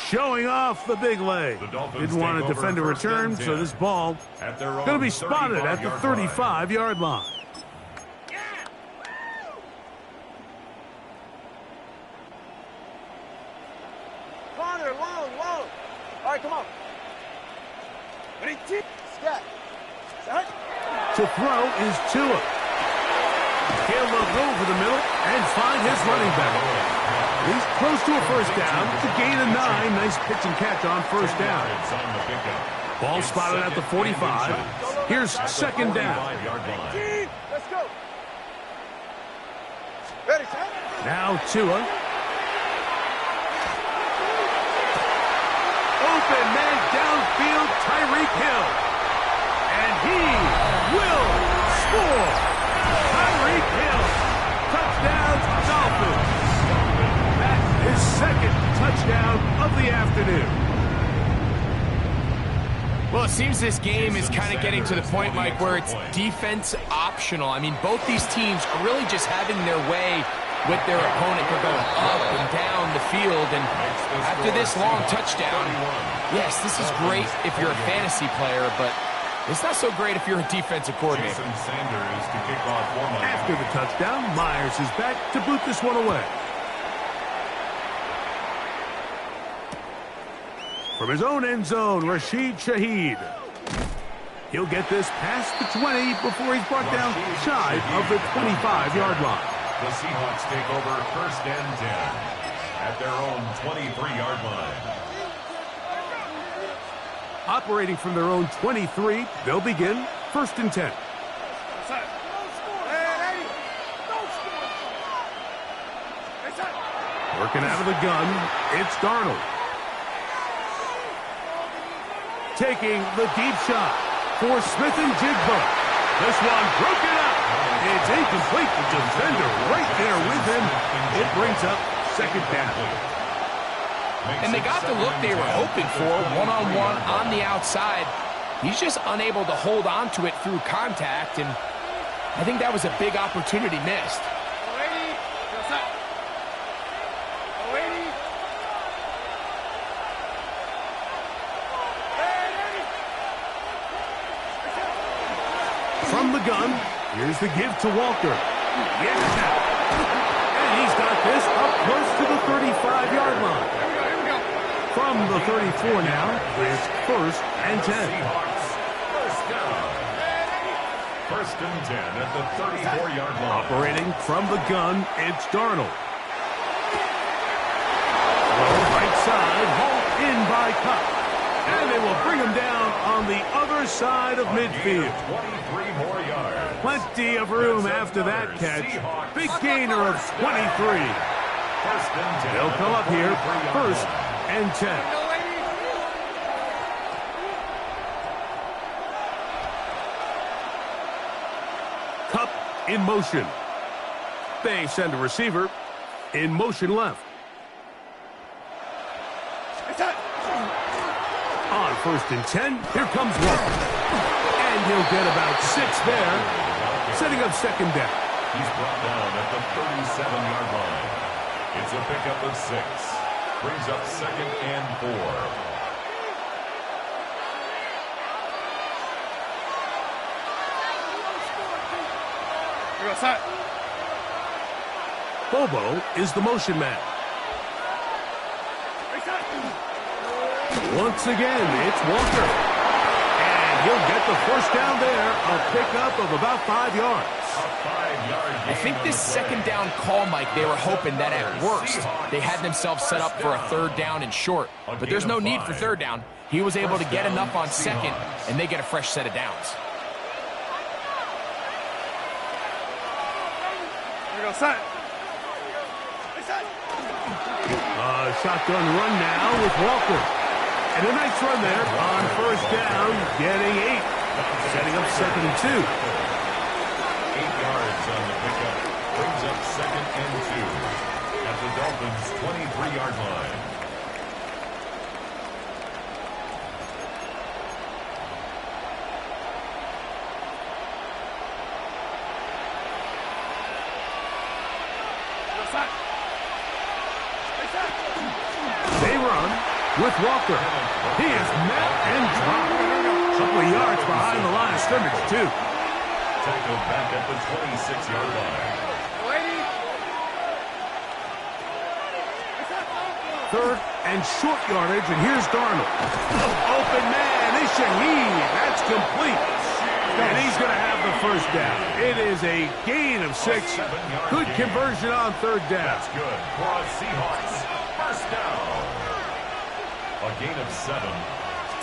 Showing off the big leg. Didn't want to defend a return, so this ball going to be spotted at the 35-yard line. Corner, long. All right, come on. Scat. To throw is Tua. He'll look over the middle and find his running back. He's close to a first down to gain a 9. Nice pitch and catch on first down. Ball spotted at the 45. Here's second down. Let's go. Ready, set. Now Tua. Open man downfield, Tyreek Hill. And he will score. Tyreek Hill. Touchdown, Dolphins. His second touchdown of the afternoon. Well, it seems this game is kind of getting to the point, Mike, where it's defense optional. I mean, both these teams are really just having their way with their opponent. They're going up and down the field, and after this long touchdown, yes, this is great if you're a fantasy player, but it's not so great if you're a defensive coordinator. After the touchdown, Myers is back to boot this one away. From his own end zone, Rashid Shaheed. He'll get this past the 20 before he's brought down shy of the 25-yard line. The Seahawks take over first and 10 at their own 23-yard line. Operating from their own 23, they'll begin first and 10. Working out of the gun, it's Darnold. Taking the deep shot for Smith and Jigba. This one broken up. It's incomplete. The defender right there with him. It brings up second down. And they got the look they were hoping for, one-on-one on the outside. He's just unable to hold on to it through contact, and I think that was a big opportunity missed. From the gun, here's the give to Walker. And he's got this up close to the 35-yard line. From the 34 now, it's first and 10. First down. First and 10 at the 34-yard line. Operating from the gun, it's Darnold. Throw right side, hauled in by Cup. And they will bring him down on the other side of midfield. 23 more yards. Plenty of room after that catch. Big gainer of 23. They'll come up here first and 10. Cup in motion. They send a receiver in motion left. On first and 10, here comes Walker. And he'll get about 6 there, setting up second down. He's brought down at the 37-yard line. It's a pickup of 6. Brings up second and 4. Bobo is the motion man. Once again, it's Walker. And he'll get the first down there, a pickup of about 5 yards. I think this second down call, Mike, they were hoping that at worst they had themselves set up for a third down and short. But there's no need for third down. He was able to get enough on second, and they get a fresh set of downs. Here we go, son. Shotgun run now with Walker. And a nice run there on first down, getting 8. Setting up 2nd and 2. 8 yards on the pickup. Brings up 2nd and 2 at the Dolphins' 23-yard line. They run with Walker. He is met and dropped. A couple of yards behind the line of scrimmage, too. Tackled back at the 26-yard line. 3rd and short yardage, and here's Darnold. Open man, is Shaheed. That's complete. And he's going to have the first down. It is a gain of 6. Good conversion on 3rd down. That's good for a Seahawks first down. A gain of 7.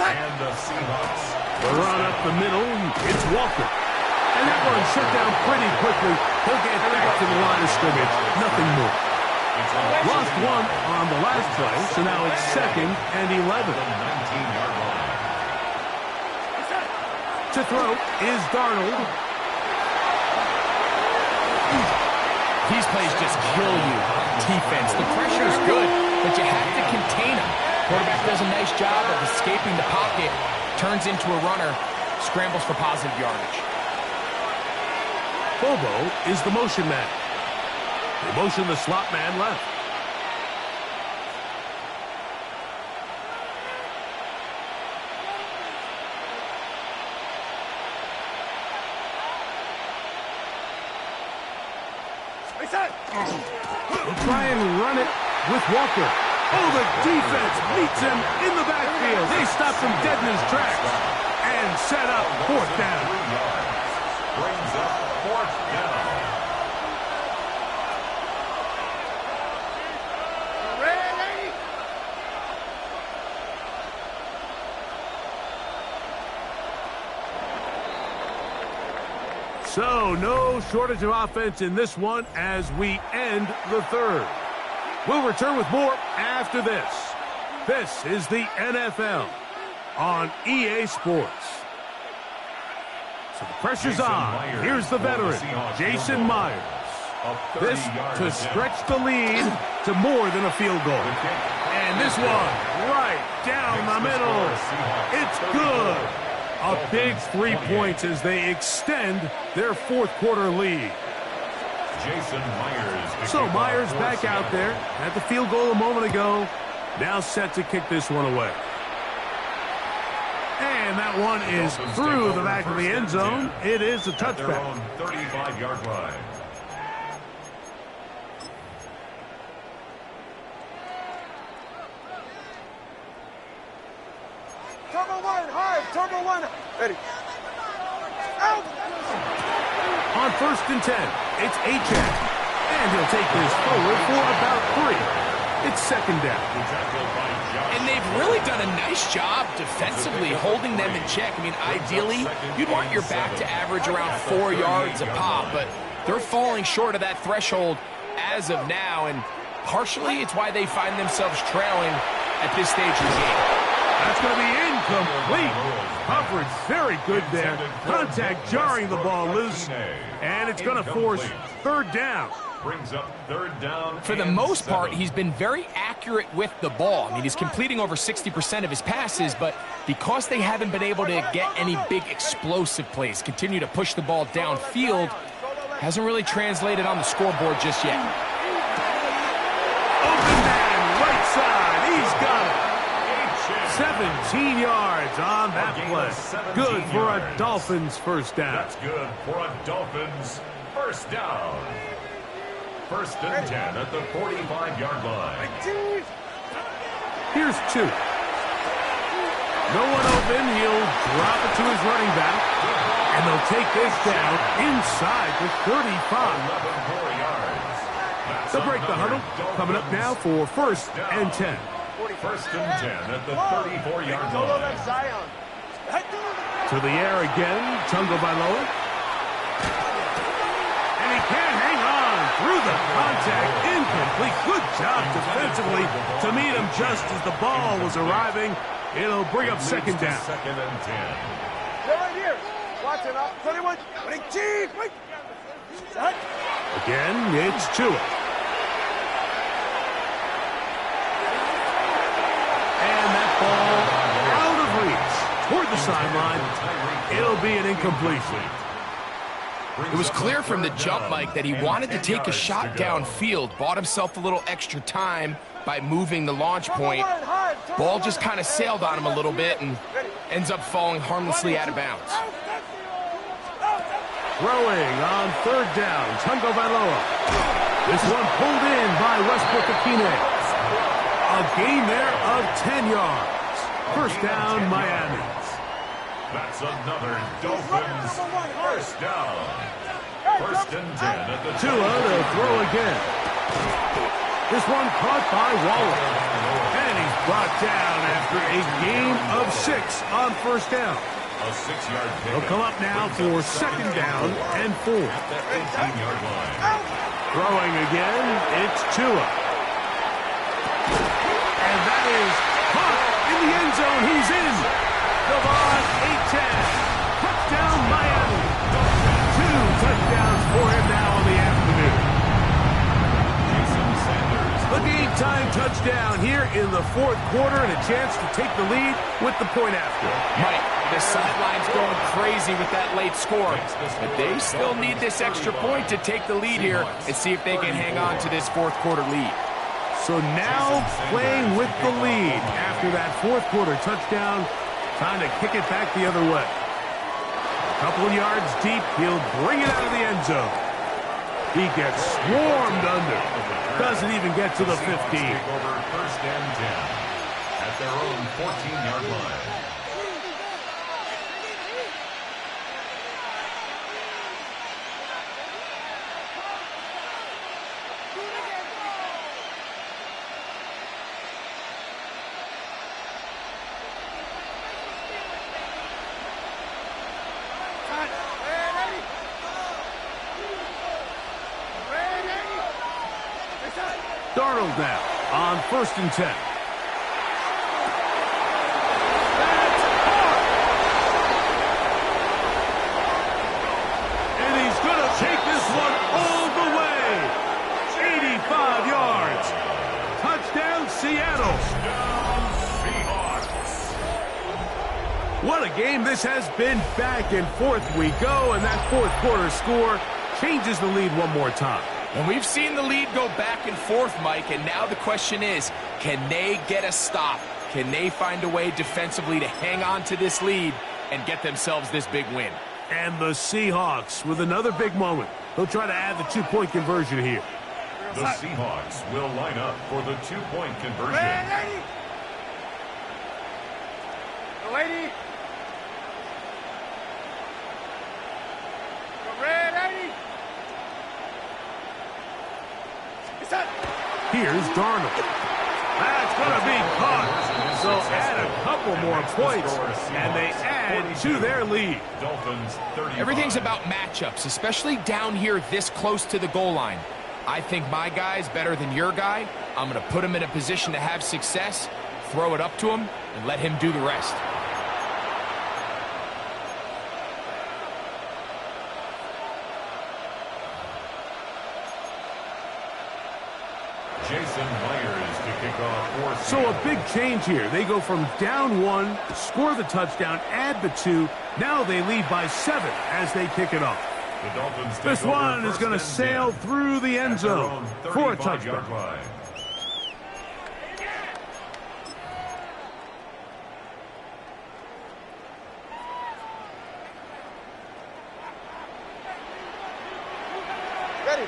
And the Seahawks. The run up the middle. It's Walker. And that one shut down pretty quickly. He'll get back to the line of scrimmage. Nothing more. Lost 1 on the last play, so now it's 2nd and 11. 19-yard line. To throw is Darnold. These plays just kill you on defense. The pressure is good, but you have to contain them. Quarterback does a nice job of escaping the pocket, turns into a runner, scrambles for positive yardage. Bobo is the motion man. They motion the slot man left. They'll try and run it with Walker. Oh, the defense meets him in the backfield. They stop him dead in his tracks and set up 4th down. 3 yards. Brings up 4th down. Ready? So, no shortage of offense in this one as we end the 3rd. We'll return with more after this. This is the NFL on EA Sports. So the pressure's on. Here's the veteran, Jason Myers. This to stretch the lead to more than a field goal. And this one right down the middle. It's good. A big 3 points as they extend their 4th quarter lead. Jason Myers. So Myers back out there at the field goal a moment ago. Now set to kick this one away. And that one is through the back of the end zone. It is a touchback. 35-yard line. Turbo 1, hard. Turbo 1. Ready. Out. On 1st and 10, it's Achek. And he'll take this forward for about 3. It's 2nd down. And they've really done a nice job defensively holding them in check. I mean, ideally, you'd want your back to average around 4 yards a pop, but they're falling short of that threshold as of now, and partially it's why they find themselves trailing at this stage of the game. That's going to be incomplete. Coverage very good there. Contact jarring the ball loose. And it's going to force 3rd down. Brings up 3rd down. For the most part, he's been very accurate with the ball. I mean, he's completing over 60% of his passes, but because they haven't been able to get any big explosive plays, continue to push the ball downfield, hasn't really translated on the scoreboard just yet. Open man, right side. He's got it. 17 yards on that play. Good for a Dolphins first down. That's good for a Dolphins first down. 1st and 10 at the 45-yard line. Here's 2. No one open. He'll drop it to his running back. And they'll take this down inside the 35. 11 more yards. They'll break the huddle. Coming up now for 1st and 10. First and 10 at the 34-yard line. To the air again, Tagovailoa. And he can't hang on through the contact. Incomplete. Good job defensively to meet him just as the ball was arriving. It'll bring up 2nd down. 2nd and 10. They're right here. Watch it up. 21. Wait. Again, it's Tua. And that ball out of reach toward the sideline. It'll be an incompletion. It was clear from the jump, Mike, that he wanted to take a shot downfield, bought himself a little extra time by moving the launch point. Ball just kind of sailed on him a little bit and ends up falling harmlessly out of bounds. Throwing on 3rd down, Tagovailoa. This one pulled in by Westbrook-Ikhine. A gain there of 10 yards. 1st down, Miami. That's another Dolphins 1st down. 1st and 10 at the Tua to throw again. This one caught by Waller. And he's brought down after a gain of 6 on 1st down. A 6-yard pick. They'll come up now for 2nd down and 4. At the 18-yard line. Throwing again, it's Tua. And that is caught in the end zone. He's in. Devon, 8-10. Touchdown, Miami. 2 touchdowns for him now in the afternoon. A game-time touchdown here in the 4th quarter and a chance to take the lead with the point after. Mike, the sideline's going crazy with that late score, but they still need this extra point to take the lead here and see if they can hang on to this 4th quarter lead. So now playing with the lead after that 4th quarter touchdown, time to kick it back the other way. A couple of yards deep, he'll bring it out of the end zone. He gets swarmed under. Doesn't even get to the 15. Take over 1st and 10 at their own 14-yard line. Darnold now on 1st and 10. And he's going to take this one all the way. 85 yards. Touchdown, Seattle. What a game this has been. Back and forth we go, and that 4th quarter score changes the lead one more time. And we've seen the lead go back and forth, Mike, and now the question is, can they get a stop? Can they find a way defensively to hang on to this lead and get themselves this big win? And the Seahawks with another big moment. They'll try to add the 2-point conversion here. The Seahawks will line up for the 2-point conversion. Lady. Here's Darnold. That's going to be caught. So add a couple more points, and they add to their lead. Dolphins 35. Everything's about matchups, especially down here this close to the goal line. I think my guy's better than your guy. I'm going to put him in a position to have success, throw it up to him, and let him do the rest. Jason Myers to kick off for So a big change here. They go from down 1, score the touchdown, add the 2. Now they lead by 7 as they kick it off. The Dolphins take This over one is 1st going to and sail 10 through the end at their zone own for a 35-yard touchdown. line. Ready.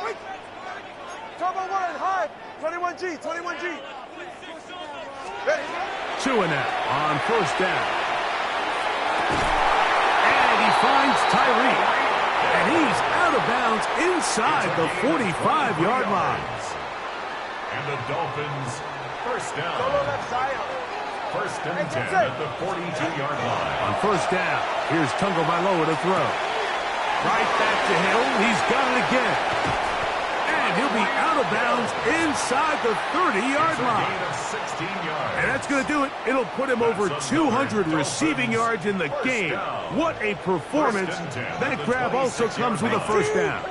Wait. Turbo 1, high. 21G. Two and out on first down. And he finds Tyree. And he's out of bounds inside the 45-yard line. And the Dolphins, first down. First and 10 at the 42-yard line. On first down, here's Tagovailoa to throw. Right back to Hill. He's got it again. And he'll be out of bounds inside the 30-yard line. Gain of 16 yards. And that's going to do it. It'll put him over 200 receiving yards in the game. What a performance. That grab also comes with a first down.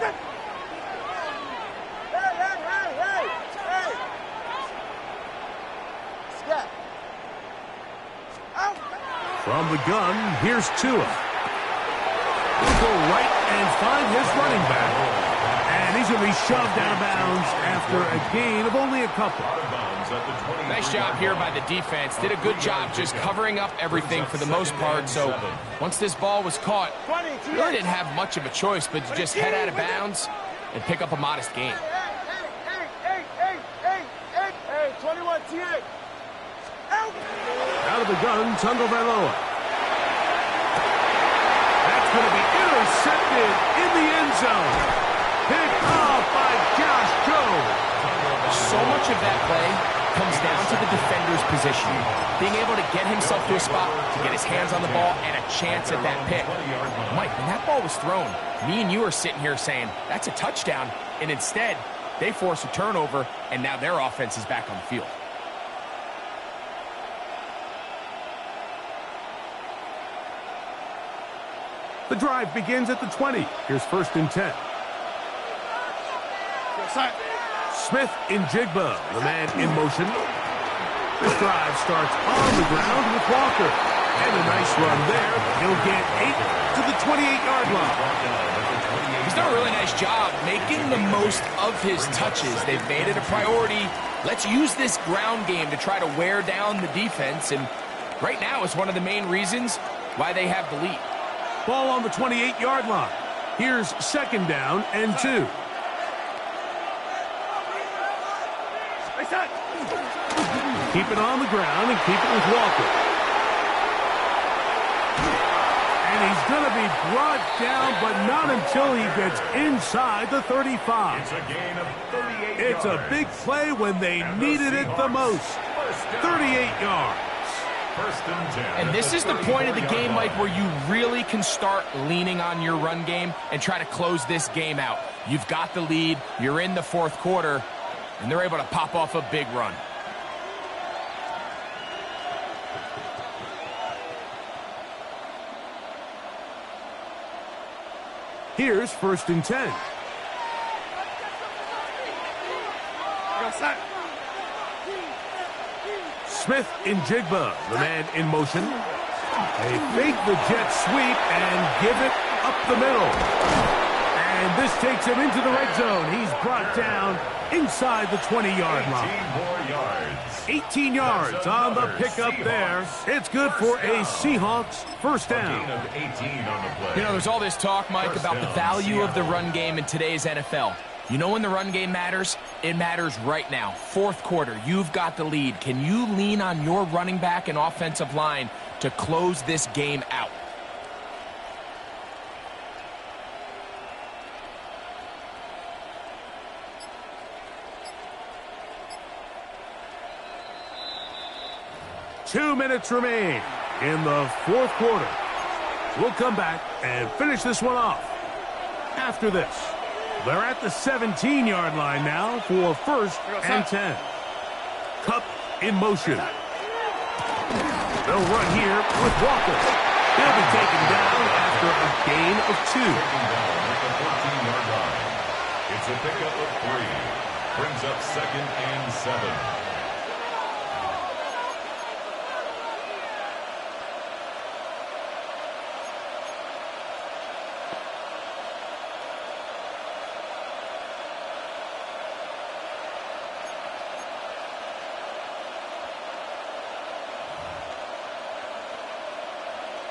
From the gun, here's Tua. He'll go right and find his running back. And he's going to be shoved out of bounds after a gain of only a couple. Nice job here by the defense. Did a good job just covering up everything for the most part. So once this ball was caught, really didn't have much of a choice but to just head out of bounds and pick up a modest gain. 21 T8. Out of the gun, Tagovailoa. That's going to be intercepted in the end zone. Picked off by Josh Jones. So much of that play comes down to the defender's position. Being able to get himself to a spot, to get his hands on the ball, and a chance at that pick. Mike, when that ball was thrown, me and you are sitting here saying, that's a touchdown. And instead, they force a turnover, and now their offense is back on the field. The drive begins at the 20. Here's first and 10. Smith in Jigba, the man in motion. This drive starts on the ground with Walker. And a nice run there. He'll get 8 to the 28-yard line. He's done a really nice job making the most of his touches. They've made it a priority. Let's use this ground game to try to wear down the defense. And right now is one of the main reasons why they have the lead. Ball on the 28-yard line. Here's second down and 2. Keep it on the ground and keep it with Walker. And he's going to be brought down, but not until he gets inside the 35. It's a gain of 38 It's a big play when they needed it the most. 38 yards. First and 10. And this is the point of the game, Mike, where you really can start leaning on your run game and try to close this game out. You've got the lead, you're in the fourth quarter, and they're able to pop off a big run. Here's first and 10. Smith in Jigba, the man in motion. They fake the jet sweep and give it up the middle. And this takes him into the red zone. He's brought down inside the 20-yard line. 18 more yards. 18 yards on the pickup there. It's good for a Seahawks first down. Gain of 18 on the play. You know, there's all this talk, Mike, about the value of the run game in today's NFL. You know when the run game matters? It matters right now. Fourth quarter, you've got the lead. Can you lean on your running back and offensive line to close this game out? Two minutes remain in the fourth quarter. We'll come back and finish this one off after this. They're at the 17-yard line now for first and 10. Kupp in motion. They'll run here with Walker. He'll be taken down after a gain of 2. Taken down at the 14-yard line. It's a pickup of 3. Brings up second and 7.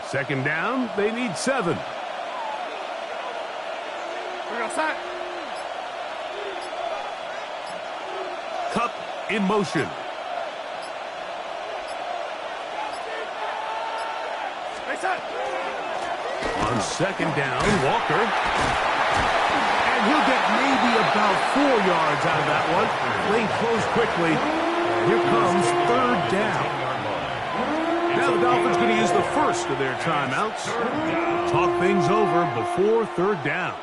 Second down, they need 7. Kupp in motion. On second down, Walker. And he'll get maybe about 4 yards out of that one. Lane closed quickly. Here comes third down. Now the Dolphins going to use the first of their timeouts. Talk things over before third down.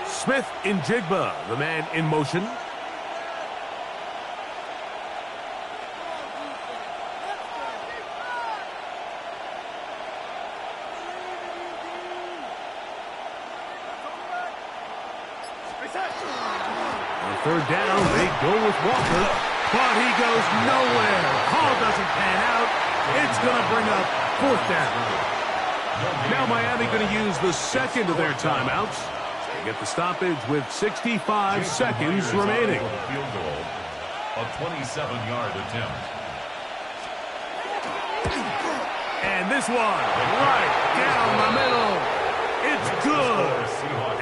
Smith in Jigba, the man in motion. On third down, they go with Walker, but he goes nowhere. Call doesn't pan out. It's going to bring up fourth down. Now Miami going to use the second of their timeouts. They get the stoppage with 65 seconds remaining. Field goal, a 27-yard attempt. And this one, right down the middle. It's good.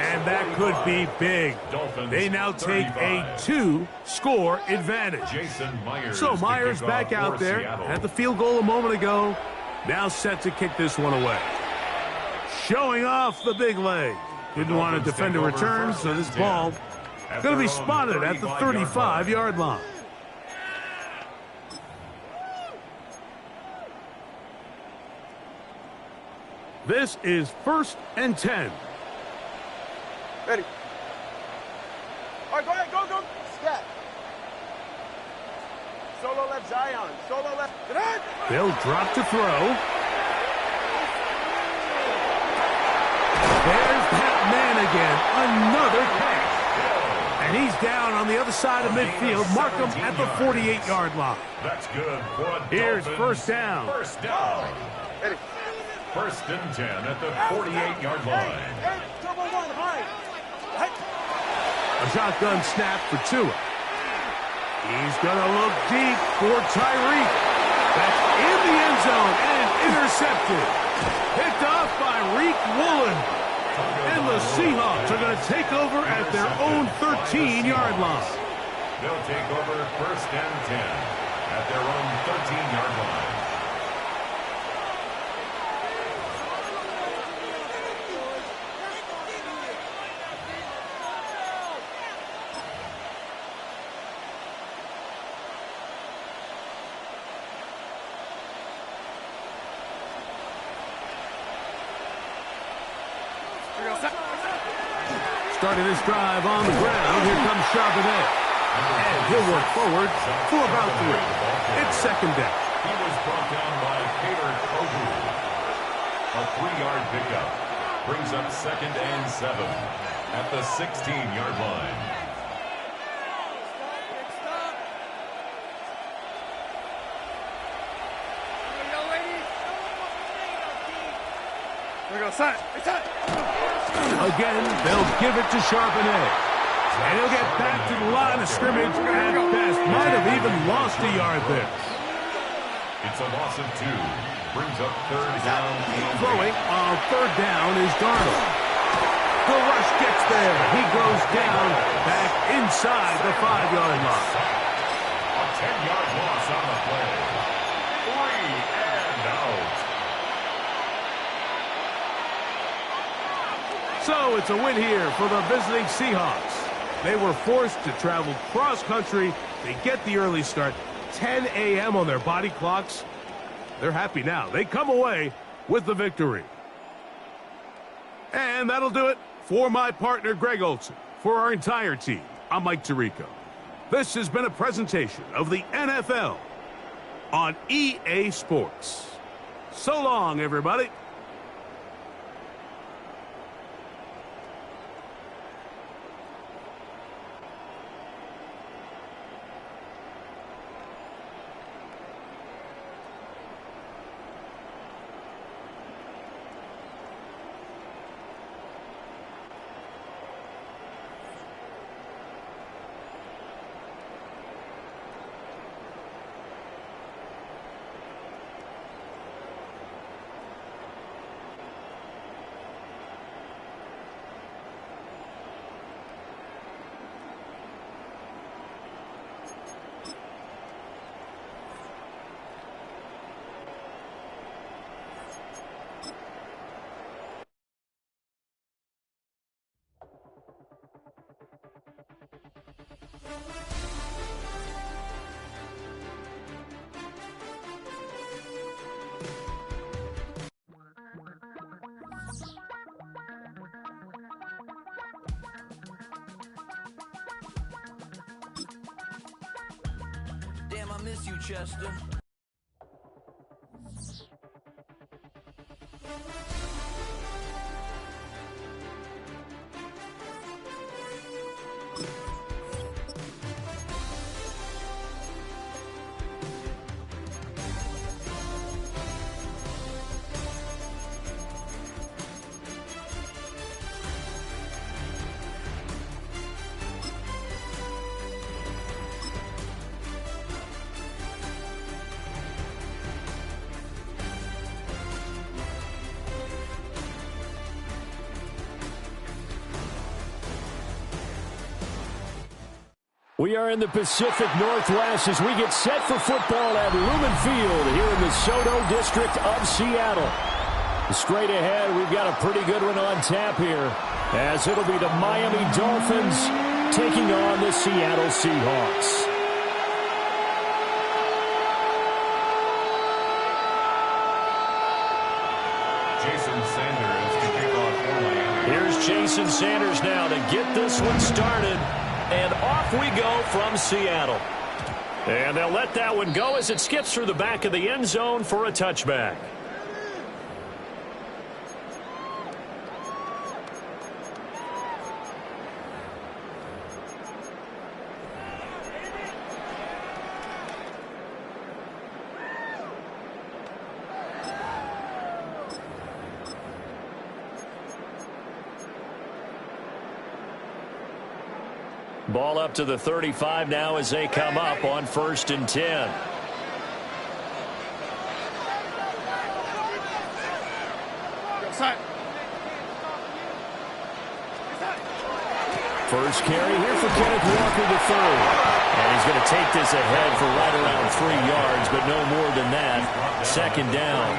And that could be big. They now take a 2-score advantage. So Myers back out there. Had the field goal a moment ago. Now set to kick this one away. Showing off the big leg. Didn't want to defend a return, so this ball going to be spotted at the 35-yard line. This is 1st and 10. Ready. All right, go ahead, go. Scat. Solo left, Zion. Solo left. Get on. They'll drop to throw. There's that man again. Another catch. And he's down on the other side of midfield. Mark him at the 48-yard line. That's good for a Here's Dolphins first down. First down. Ready. 1st and 10 at the 48-yard line. Hey, double one, high. A shotgun snap for Tua. He's going to look deep for Tyreek. That's in the end zone and intercepted. Picked off by Reek Woolen. And the Seahawks are going to take over at their own 13-yard line. They'll take over 1st and 10 at their own 13-yard line. Starting this drive on the ground, here comes Charbonnet. And he'll work forward for about 3. It's second down. He was brought down by Peter Kogu. A 3-yard pickup brings up 2nd and 7 at the 16-yard line. Here we go, side. Again, they'll give it to Charbonnet. And he'll get back to the line of scrimmage at best. Might have even lost a yard there. It's a loss of 2. Brings up 3rd down. Throwing on 3rd down is Darnold. The rush gets there. He goes down back inside the 5-yard line. A 10-yard loss on the play. 3 and out. So it's a win here for the visiting Seahawks. They were forced to travel cross-country. They get the early start. 10 a.m. on their body clocks. They're happy now. They come away with the victory. And that'll do it for my partner, Greg Olson. For our entire team, I'm Mike Tirico. This has been a presentation of the NFL on EA Sports. So long, everybody. Damn, I miss you, Chester. We are in the Pacific Northwest as we get set for football at Lumen Field here in the Soto District of Seattle. Straight ahead, we've got a pretty good one on tap here, as it'll be the Miami Dolphins taking on the Seattle Seahawks. Jason Sanders to kick off for Miami. Here's Jason Sanders now to get this one started. And off we go from Seattle. And they'll let that one go as it skips through the back of the end zone for a touchback. Ball up to the 35 now as they come up on 1st and 10. First carry here for Kenneth Walker III. And he's going to take this ahead for right around 3 yards, but no more than that. 2nd down.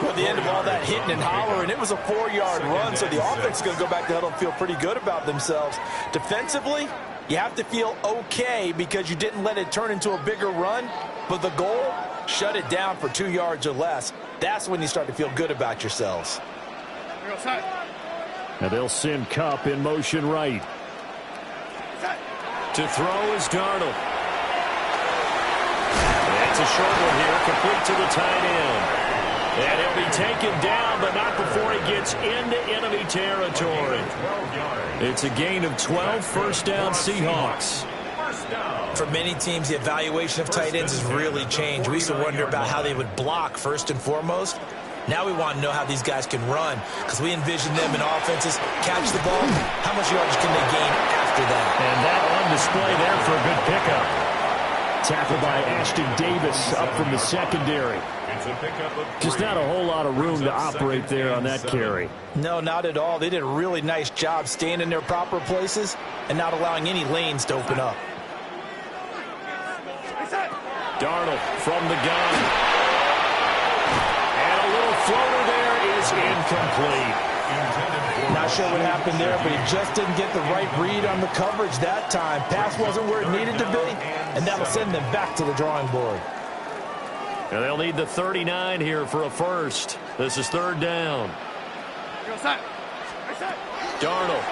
Well, at the end of all that hitting and hollering, it was a 4-yard run, so the offense is going to go back to huddle and feel pretty good about themselves. Defensively, you have to feel okay because you didn't let it turn into a bigger run, but the goal, shut it down for 2 yards or less. That's when you start to feel good about yourselves. Now they'll send Kupp in motion right. To throw is Darnold. It's a short one here, complete to the tight end. And he'll be taken down, but not before he gets into enemy territory. It's a gain of 12, 1st down Seahawks. For many teams, the evaluation of tight ends has really changed. We used to wonder about how they would block first and foremost. Now we want to know how these guys can run, because we envision them in offenses catch the ball. How much yardage can they gain after that? And that on display there for a good pickup. Tackled by Ashton Davis up from the secondary. Just not a whole lot of room to operate there on that carry. No, not at all. They did a really nice job staying in their proper places and not allowing any lanes to open up. Darnold from the gun. And a little floater there is incomplete. Not sure what happened there, but he just didn't get the right read on the coverage that time. Pass wasn't where it needed to be, and that'll send them back to the drawing board. And they'll need the 39 here for a first. This is 3rd down. Darnold.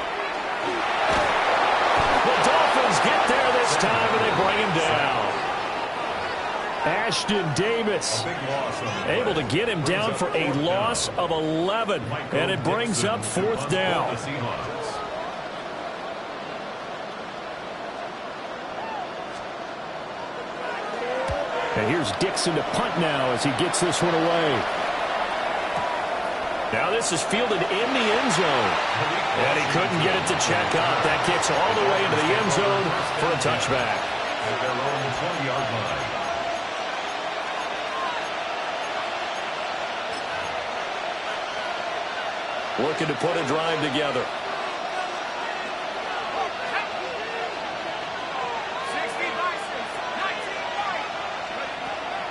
The Dolphins get there this time, and they bring him down. Ashton Davis able to get him down for a loss of 11. And it brings up 4th down. And here's Dixon to punt now as he gets this one away. Now this is fielded in the end zone. And he couldn't get it to check up. That kicks all the way into the end zone for a touchback. At their own 20-yard line. Looking to put a drive together.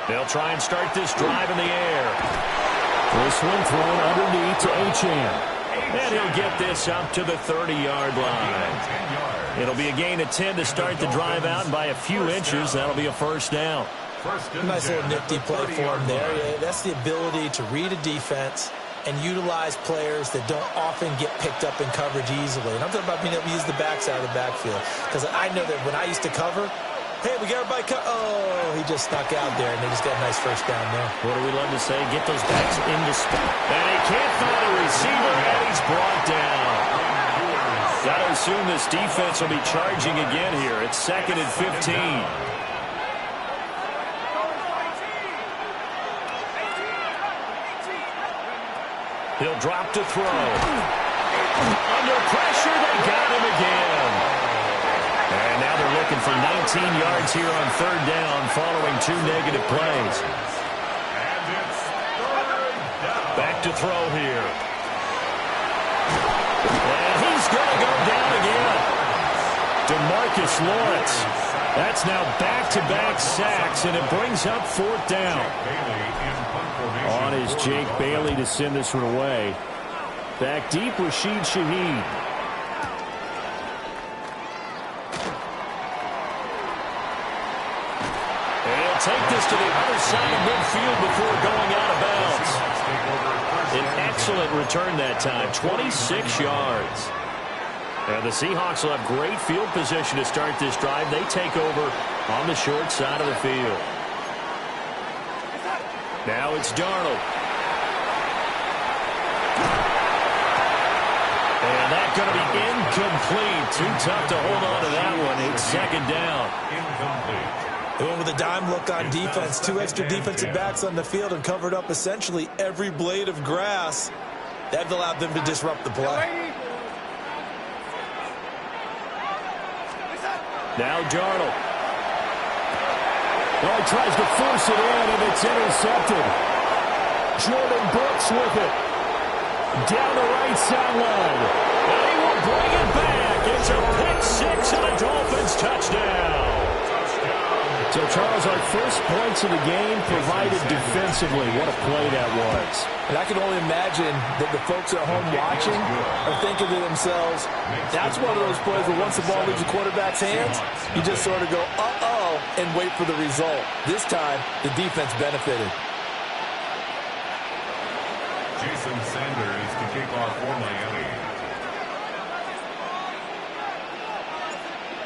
They'll try and start this drive in the air. This one thrown underneath to Achane. And he'll get this up to the 30-yard line. It'll be a gain of 10 to start the drive out, and by a few inches, that'll be a first down. Nice little nifty play for him there. Yeah, that's the ability to read a defense and utilize players that don't often get picked up in coverage easily. And I'm talking about being able to use the backside of the backfield. Because I know that when I used to cover, hey, we got everybody oh, he just snuck out there, and they just got a nice first down there. What do we love to say? Get those backs into space. And he can't find a receiver, and he's brought down. Got to assume this defense will be charging again here. It's 2nd and 15. He'll drop to throw. Under pressure, they got him again. And now they're looking for 19 yards here on 3rd down following 2 negative plays. Back to throw here. And he's going to go down again. DeMarcus Lawrence. That's now back-to-back sacks, and it brings up 4th down. On is Jake Bailey to send this one away. Back deep, Rashid Shaheed. And he'll take this to the other side of midfield before going out of bounds. An excellent return that time, 26 yards. And the Seahawks will have great field position to start this drive. They take over on the short side of the field. Now it's Darnold. And that's going to be incomplete. Too tough to hold on to that one. It's 2nd down. They went with a dime look on defense. 2 extra defensive backs on the field and covered up essentially every blade of grass. That allowed them to disrupt the play. Now Darnold. Well, he tries to force it in, and it's intercepted. Jordan Brooks with it. Down the right sideline. And he will bring it back. It's a pick 6 and a Dolphins touchdown. So, Charles, our first points of the game provided defensively. What a play that was. And I can only imagine that the folks at home watching are thinking to themselves, that's one of those plays where once the ball leaves the quarterback's hands, you just sort of go, uh-oh, and wait for the result. This time, the defense benefited. Jason Sanders to kick off for Miami.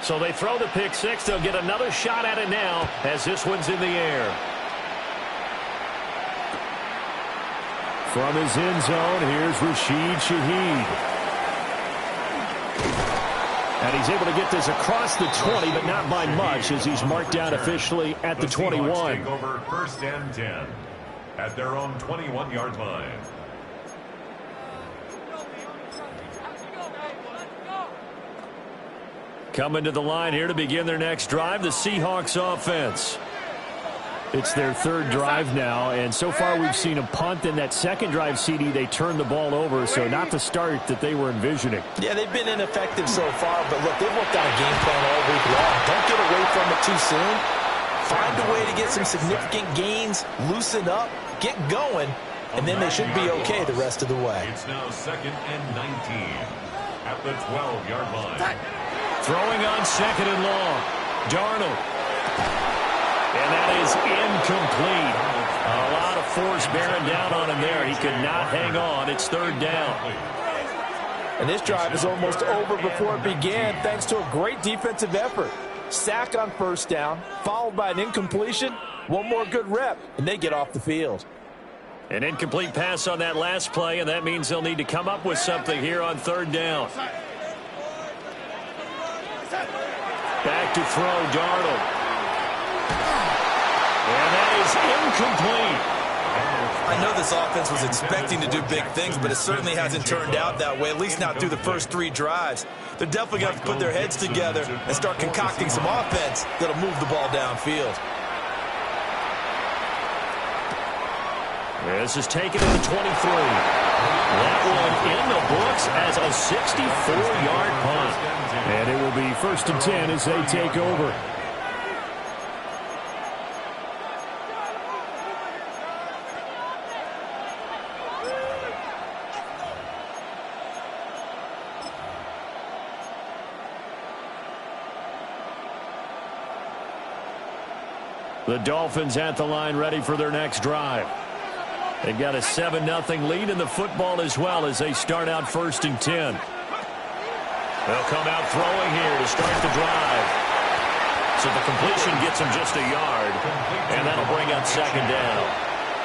So they throw the pick 6. They'll get another shot at it now as this one's in the air. From his end zone, here's Rashid Shaheed. And he's able to get this across the 20, but not by much, as he's marked down officially at the 21. Take over 1st and 10 at their own 21-yard line. Coming to the line here to begin their next drive, the Seahawks offense. It's their 3rd drive now, and so far we've seen a punt. In that 2nd drive, CD, they turned the ball over, so not the start that they were envisioning. Yeah, they've been ineffective so far, but look, they've worked on a game plan all week long. Don't get away from it too soon. Find a way to get some significant gains, loosen up, get going, and then they should be okay the rest of the way. It's now 2nd and 19 at the 12-yard line. Throwing on 2nd and long. Darnold. And that is incomplete. A lot of force bearing down on him there. He could not hang on. It's 3rd down. And this drive is almost over before it began thanks to a great defensive effort. Sack on 1st down, followed by an incompletion. One more good rep, and they get off the field. An incomplete pass on that last play, and that means they'll need to come up with something here on 3rd down. Back to throw, Darnold. And that is incomplete. I know this offense was expecting to do big things, but it certainly hasn't turned out that way, at least not through the first 3 drives. They're definitely going to have to put their heads together and start concocting some offense that'll move the ball downfield. This is taken to the 23. That one in the books as a 64-yard punt. And it will be 1st and 10 as they take over. The Dolphins at the line ready for their next drive. They've got a 7-0 lead in the football as well as they start out 1st and 10. They'll come out throwing here to start the drive. So the completion gets them just a yard, and that'll bring up 2nd down.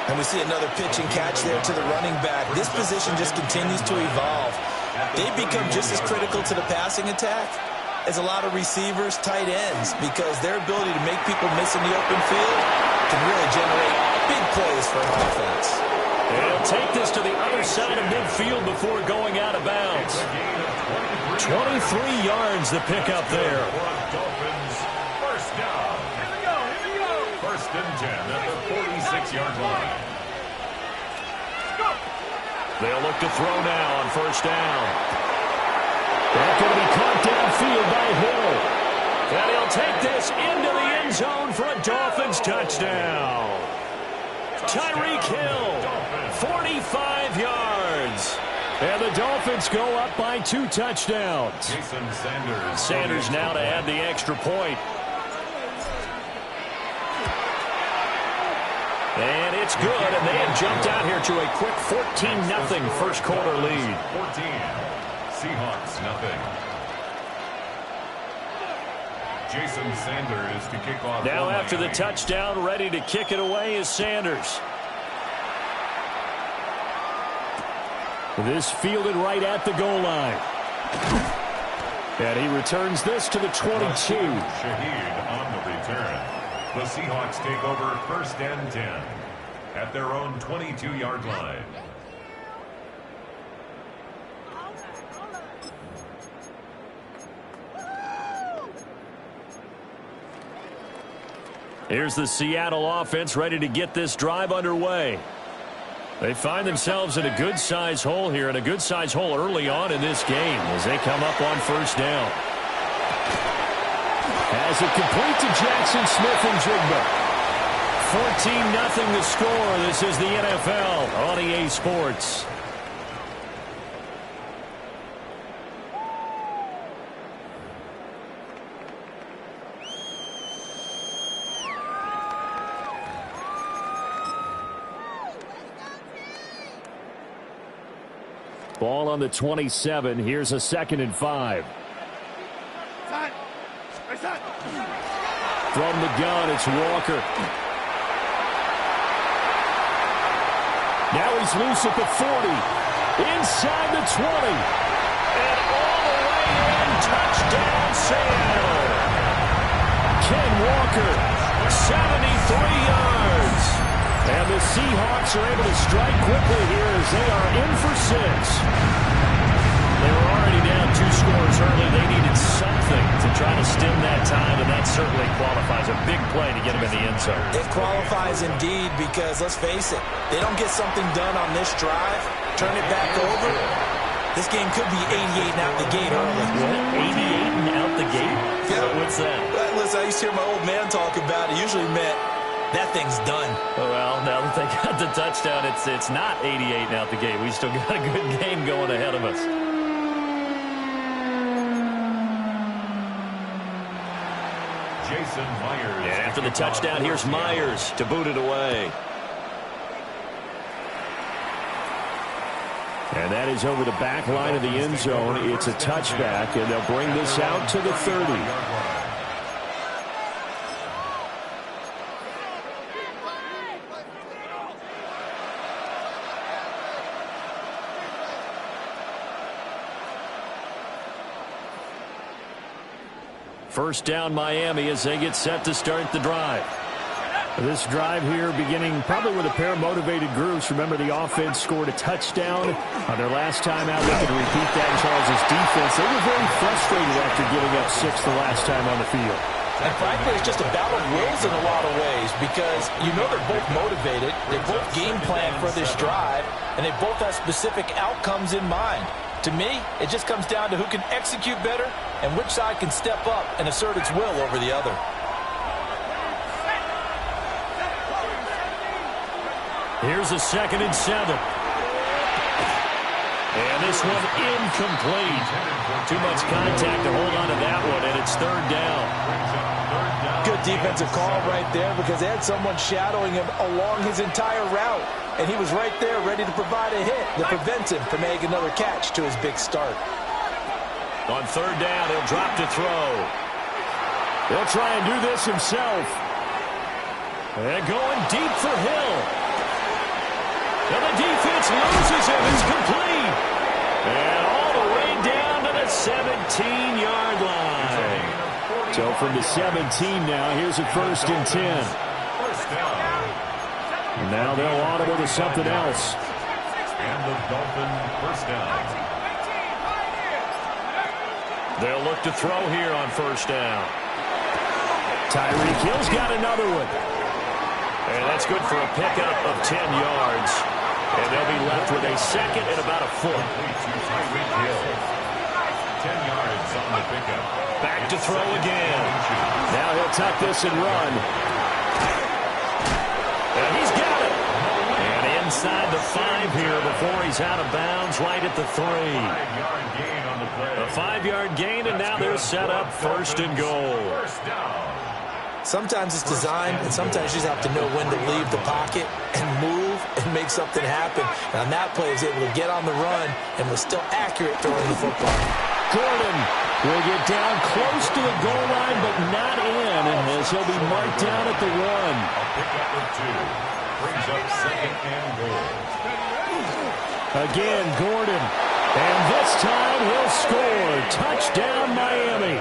And we see another pitch and catch there to the running back. This position just continues to evolve. They've become just as critical to the passing attack as a lot of receivers, tight ends, because their ability to make people miss in the open field can really generate big plays for an offense. They'll take this to the other side of midfield before going out of bounds. 23 yards the pickup there. Dolphins, 1st down. Here we go. 1st and 10 at the 46-yard line. They'll look to throw now on 1st down. That's going to be caught downfield by Hill. And he'll take this into the end zone for a Dolphins touchdown. Tyreek Hill, 45 yards. And the Dolphins go up by 2 touchdowns. Sanders now to add the extra point. And it's good, and they have jumped out here to a quick 14-0 first quarter lead. 14. Seahawks, nothing. Jason Sanders to kick off. Now after the touchdown, ready to kick it away is Sanders. This fielded right at the goal line. And he returns this to the 22. Shaheed on the return. The Seahawks take over 1st and 10 at their own 22-yard line. Here's the Seattle offense ready to get this drive underway. They find themselves in a good-sized hole here, and a good-sized hole early on in this game as they come up on 1st down. Has it complete to Jackson Smith and Jigba. 14-0 the score. This is the NFL on EA Sports. Ball on the 27. Here's a 2nd and 5. From the gun, it's Walker. Now he's loose at the 40. Inside the 20. And all the way in. Touchdown, Seattle. Ken Walker, 73 yards. And the Seahawks are able to strike quickly here as they are in for 6. They were already down 2 scores early. They needed something to try to stem that tide, and that certainly qualifies. A big play to get them in the end zone. It qualifies indeed because, let's face it, they don't get something done on this drive, turn it back over, this game could be 88 and out the gate early. What? 88 and out the gate? Yeah. What's that? Listen, I used to hear my old man talk about it. Usually meant that thing's done. Well, now that they got the touchdown, it's not 88 and out the gate. We still got a good game going ahead of us. Jason Myers. And after the touchdown, here's Myers to boot it away. And that is over the back line of the end zone. It's a touchback, and they'll bring this out to the 30. First down, Miami, as they get set to start the drive. This drive here beginning probably with a pair of motivated groups. Remember, the offense scored a touchdown on their last time out. They can repeat that in Charles' defense. They were very frustrated after giving up 6 the last time on the field. And frankly, it's just a battle of wills in a lot of ways because you know they're both motivated. They both game plan for this drive, and they both have specific outcomes in mind. To me, it just comes down to who can execute better and which side can step up and assert its will over the other. Here's a 2nd and 7. And this one incomplete. Too much contact to hold on to that one, and it's third down. Good defensive call right there because they had someone shadowing him along his entire route, and he was right there ready to provide a hit that prevents him from making another catch to his big start. On third down, he'll drop to throw. He'll try and do this himself. And going deep for Hill. And the defense loses him. It's complete. And all the way down to the 17-yard line. So from the 17 now, here's a 1st and 10. Now they'll audible to something else. And the Dolphin first down. They'll look to throw here on 1st down. Tyreek Hill's got another one. And that's good for a pickup of 10 yards. And they'll be left with a 2nd and about a foot. 10 yards on the pickup. Back to throw again. Now he'll tuck this and run. And he's got it. And inside the 5 here before he's out of bounds right at the 3. 5-yard gain on the play. A 5-yard gain, and now they're set up 1st and goal. First down. Sometimes it's designed, and sometimes you just have to know when to leave the pocket and move and make something happen. And on that play, he was able to get on the run and was still accurate throwing the football. Gordon will get down close to the goal line, but not in, as he'll be marked down at the 1. A pickup of 2. Brings up 2nd and goal. Again, Gordon. And this time he'll score. Touchdown, Miami.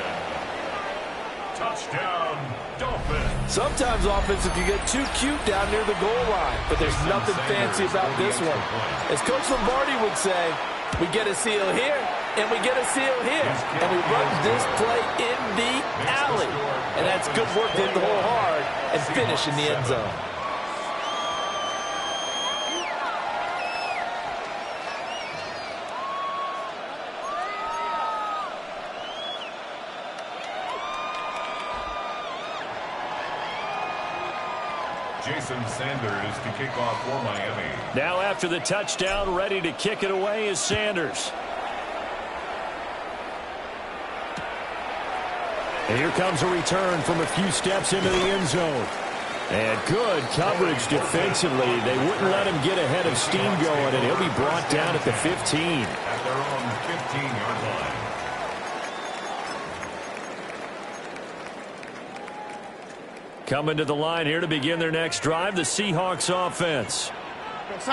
Touchdown, Dolphins. Sometimes offensive can get too cute down near the goal line, but there's nothing fancy about this one. As Coach Lombardi would say, we get a seal here, and we get a seal here, and we run this play in the alley. And that's good work to hit the hole hard and finish in the end zone. Jason Sanders to kick off for Miami. Now after the touchdown, ready to kick it away is Sanders. And here comes a return from a few steps into the end zone. And good coverage defensively. They wouldn't let him get ahead of steam going, and he'll be brought down at the 15. At their own 15-yard line. Coming to the line here to begin their next drive, the Seahawks offense.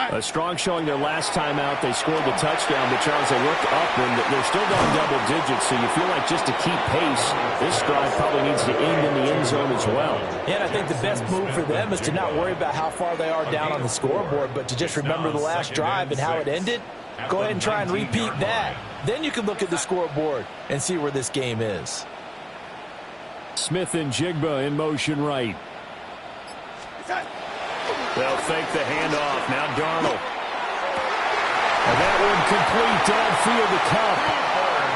A strong showing their last time out. They scored the touchdown, but Charles, they look up and they're still down double digits, so you feel like just to keep pace, this drive probably needs to end in the end zone as well. Yeah, and I think the best move for them is to not worry about how far they are down on the scoreboard, but to just remember the last drive and how it ended. Go ahead and try and repeat that. Then you can look at the scoreboard and see where this game is. Smith and Jigba in motion right. They'll fake the handoff. Now Darnold. And that one complete downfield to Cup.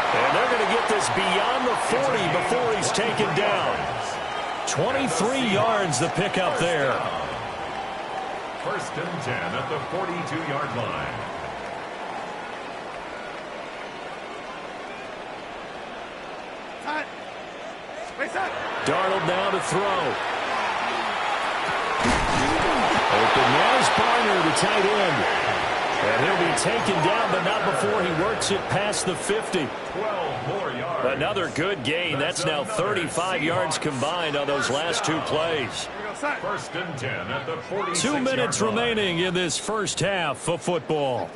And they're going to get this beyond the 40 before he's taken down. 23 yards the pickup there. 1st and 10 at the 42-yard line. Darnold now to throw. Open now is Barner, the tight end. And he'll be taken down, but not before he works it past the 50. 12 more yards. Another good gain. That's now 35 yards combined on those last 2 plays. 1st and 10 at the 46-yard 2 minutes line. remaining in this first half of football.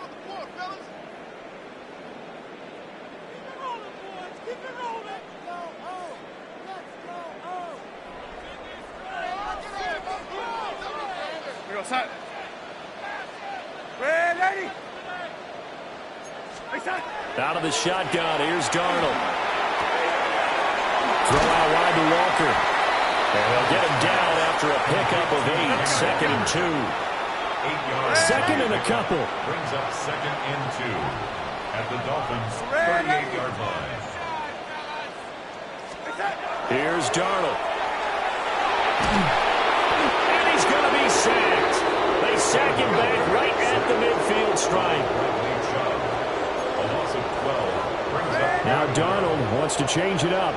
Out of the shotgun, here's Darnold. Throw out wide to Walker. And they'll get him down after a pickup of 8. 2nd and 2. 8 yards. 2nd and a couple. Brings up 2nd and 2 at the Dolphins' 38-yard line. Here's Darnold. And he's going to be sacked. They sack him back right at the midfield stripe. Bradley Chubb, along Now Darnold wants to change it up.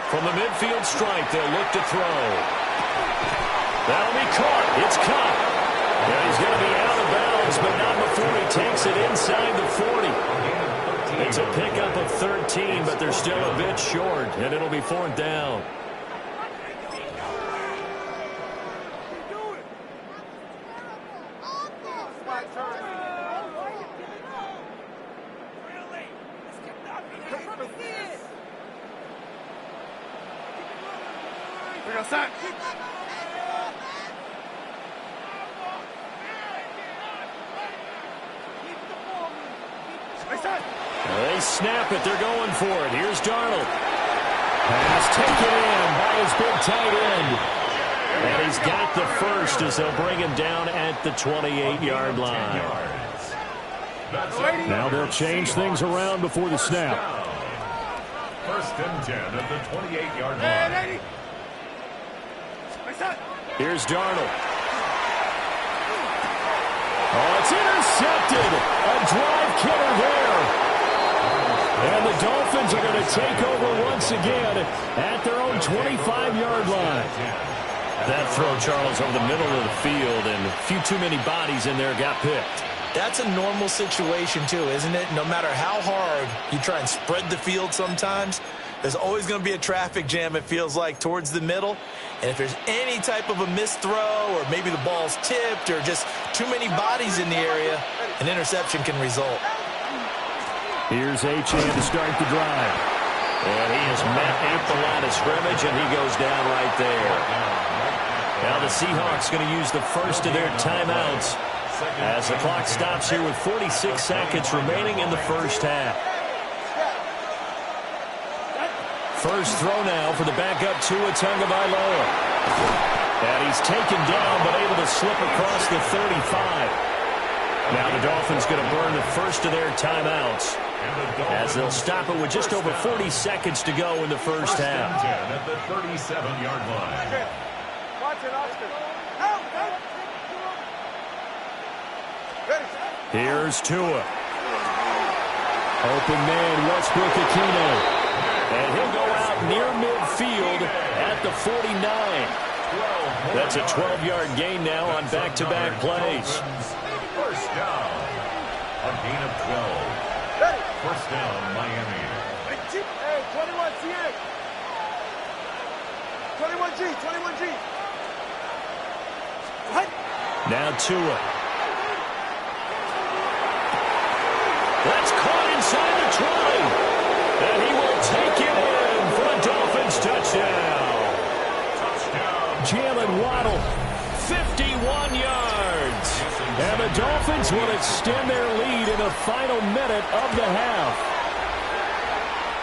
From the midfield stripe, they'll look to throw. That'll be caught. It's caught. And he's going to be out of bounds, but not before he takes it inside the 40. It's a pickup of 13, but they're still a bit short, and it'll be 4th down. They snap it. They're going for it. Here's Darnold. Pass taken in by his big tight end. And he's got the first as they'll bring him down at the 28-yard line. Now they'll change things around before the snap. 1st and 10 at the 28-yard line. Here's Darnold. Oh, it's intercepted. A drive killer there. And the Dolphins are going to take over once again at their own 25-yard line. That throw, Charles, over the middle of the field, and a few too many bodies in there got picked. That's a normal situation, too, isn't it? No matter how hard you try and spread the field sometimes, there's always going to be a traffic jam, it feels like, towards the middle. And if there's any type of a missed throw, or maybe the ball's tipped, or just too many bodies in the area, an interception can result. Here's Achane to start the drive. And he is met at the line of scrimmage, and he goes down right there. Now the Seahawks going to use the first of their timeouts as the clock stops here with 46 seconds remaining in the first half. First throw now for the backup Gtowncapp. And he's taken down but able to slip across the 35. Now the Dolphins going to burn the first of their timeouts as they'll stop it with just over 40 seconds to go in the first half. At the 37-yard line. Here's Tua. Open man, Westbrook-Ikhine. And he'll go out near midfield at the 49. That's a 12-yard gain now on back-to-back plays. First down. A gain of 12. First down, Miami. Hey, 21 CX. 21G. Now Tua. That's caught inside the 20. And he will take it in for a Dolphins touchdown. Jalen Waddle, 51 yards. And the Dolphins will extend their lead in the final minute of the half.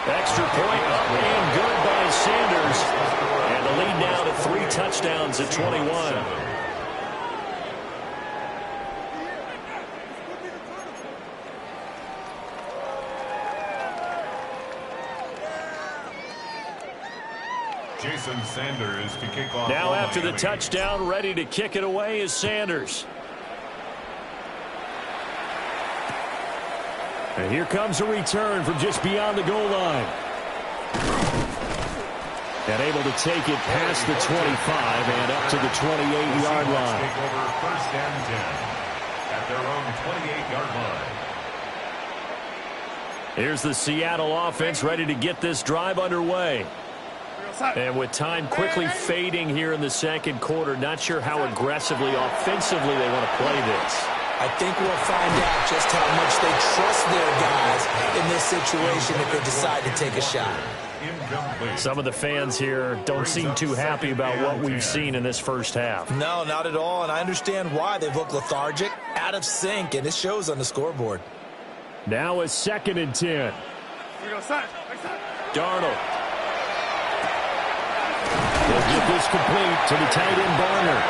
Extra point up and good by Sanders. And the lead now to 3 touchdowns at 21. Jason Sanders to kick off. Now after the touchdown, ready to kick it away is Sanders. And here comes a return from just beyond the goal line. And able to take it past the 25 and up to the 28-yard line. Take over first and 10 at their own 28-yard line. Here's the Seattle offense ready to get this drive underway. And with time quickly fading here in the second quarter, not sure how aggressively, offensively they want to play this. I think we'll find out just how much they trust their guys in this situation if they decide to take a shot. Some of the fans here don't seem too happy about what we've seen in this first half. No, not at all, and I understand why. They've looked lethargic, out of sync, and it shows on the scoreboard. Now a 2nd and 10. Darnold. They'll get this complete to the tight end Barner.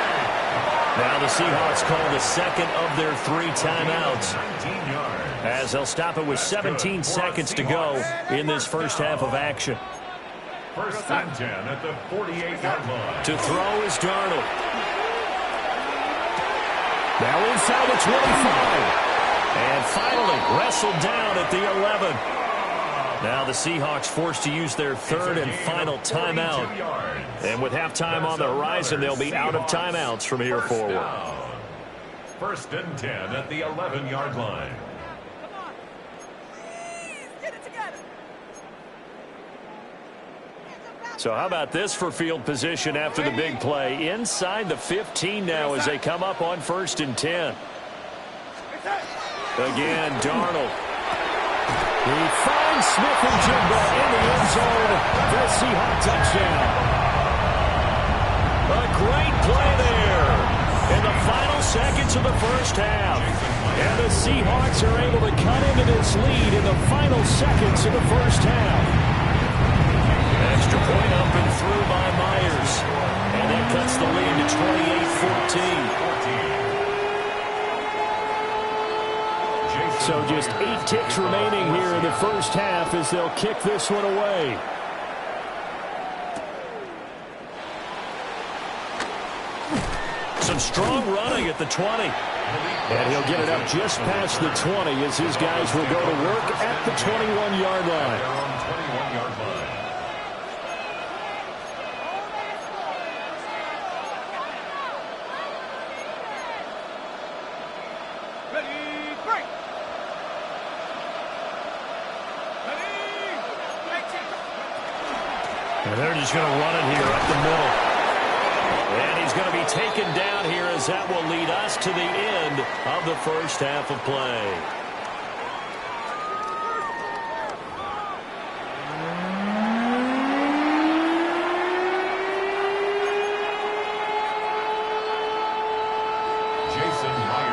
Now the Seahawks call the second of their 3 timeouts as they'll stop it with 17 seconds to go in this first half of action. First and 10 at the 48-yard line. To throw is Darnold. Now inside the 25. And finally wrestled down at the 11. Now the Seahawks forced to use their third and final timeout. And with halftime on the horizon, they'll be out of timeouts from here forward. First and 10 at the 11-yard line. So how about this for field position after the big play? Inside the 15 now as they come up on first and 10. Again, Darnold. He finds Smith-Njigba in the end zone for a Seahawks touchdown. A great play there in the final seconds of the first half. And the Seahawks are able to cut into this lead in the final seconds of the first half. Extra point up and through by Myers. And that cuts the lead to 28-14. So just 8 ticks remaining here in the first half as they'll kick this one away. Some strong running at the 20. And he'll get it up just past the 20 as his guys will go to work at the 21-yard line. And they're just going to run it here up the middle. And he's going to be taken down here as that will lead us to the end of the first half of play.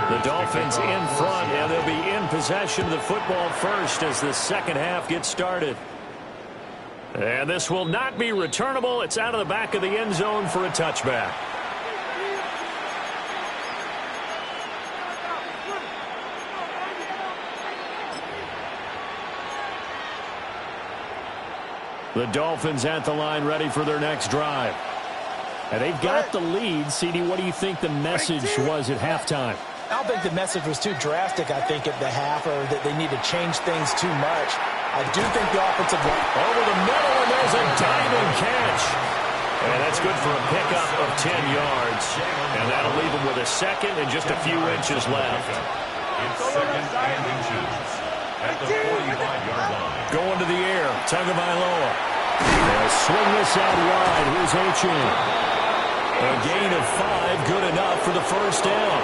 The Dolphins in front, and they'll be in possession of the football first as the second half gets started. And this will not be returnable. It's out of the back of the end zone for a touchback. The Dolphins at the line ready for their next drive. And they've got the lead. CD, what do you think the message was at halftime? I don't think the message was too drastic, I think, at the half, or that they need to change things too much. I do think the offensive line over the middle, and there's a diving catch. And that's good for a pickup of 10 yards. And that'll leave them with a second and just a few inches left. It's second and inches at the 45-yard line. Going to the air, Tagovailoa. They'll swing this out wide. Here's Achane. A gain of 5, good enough for the first down.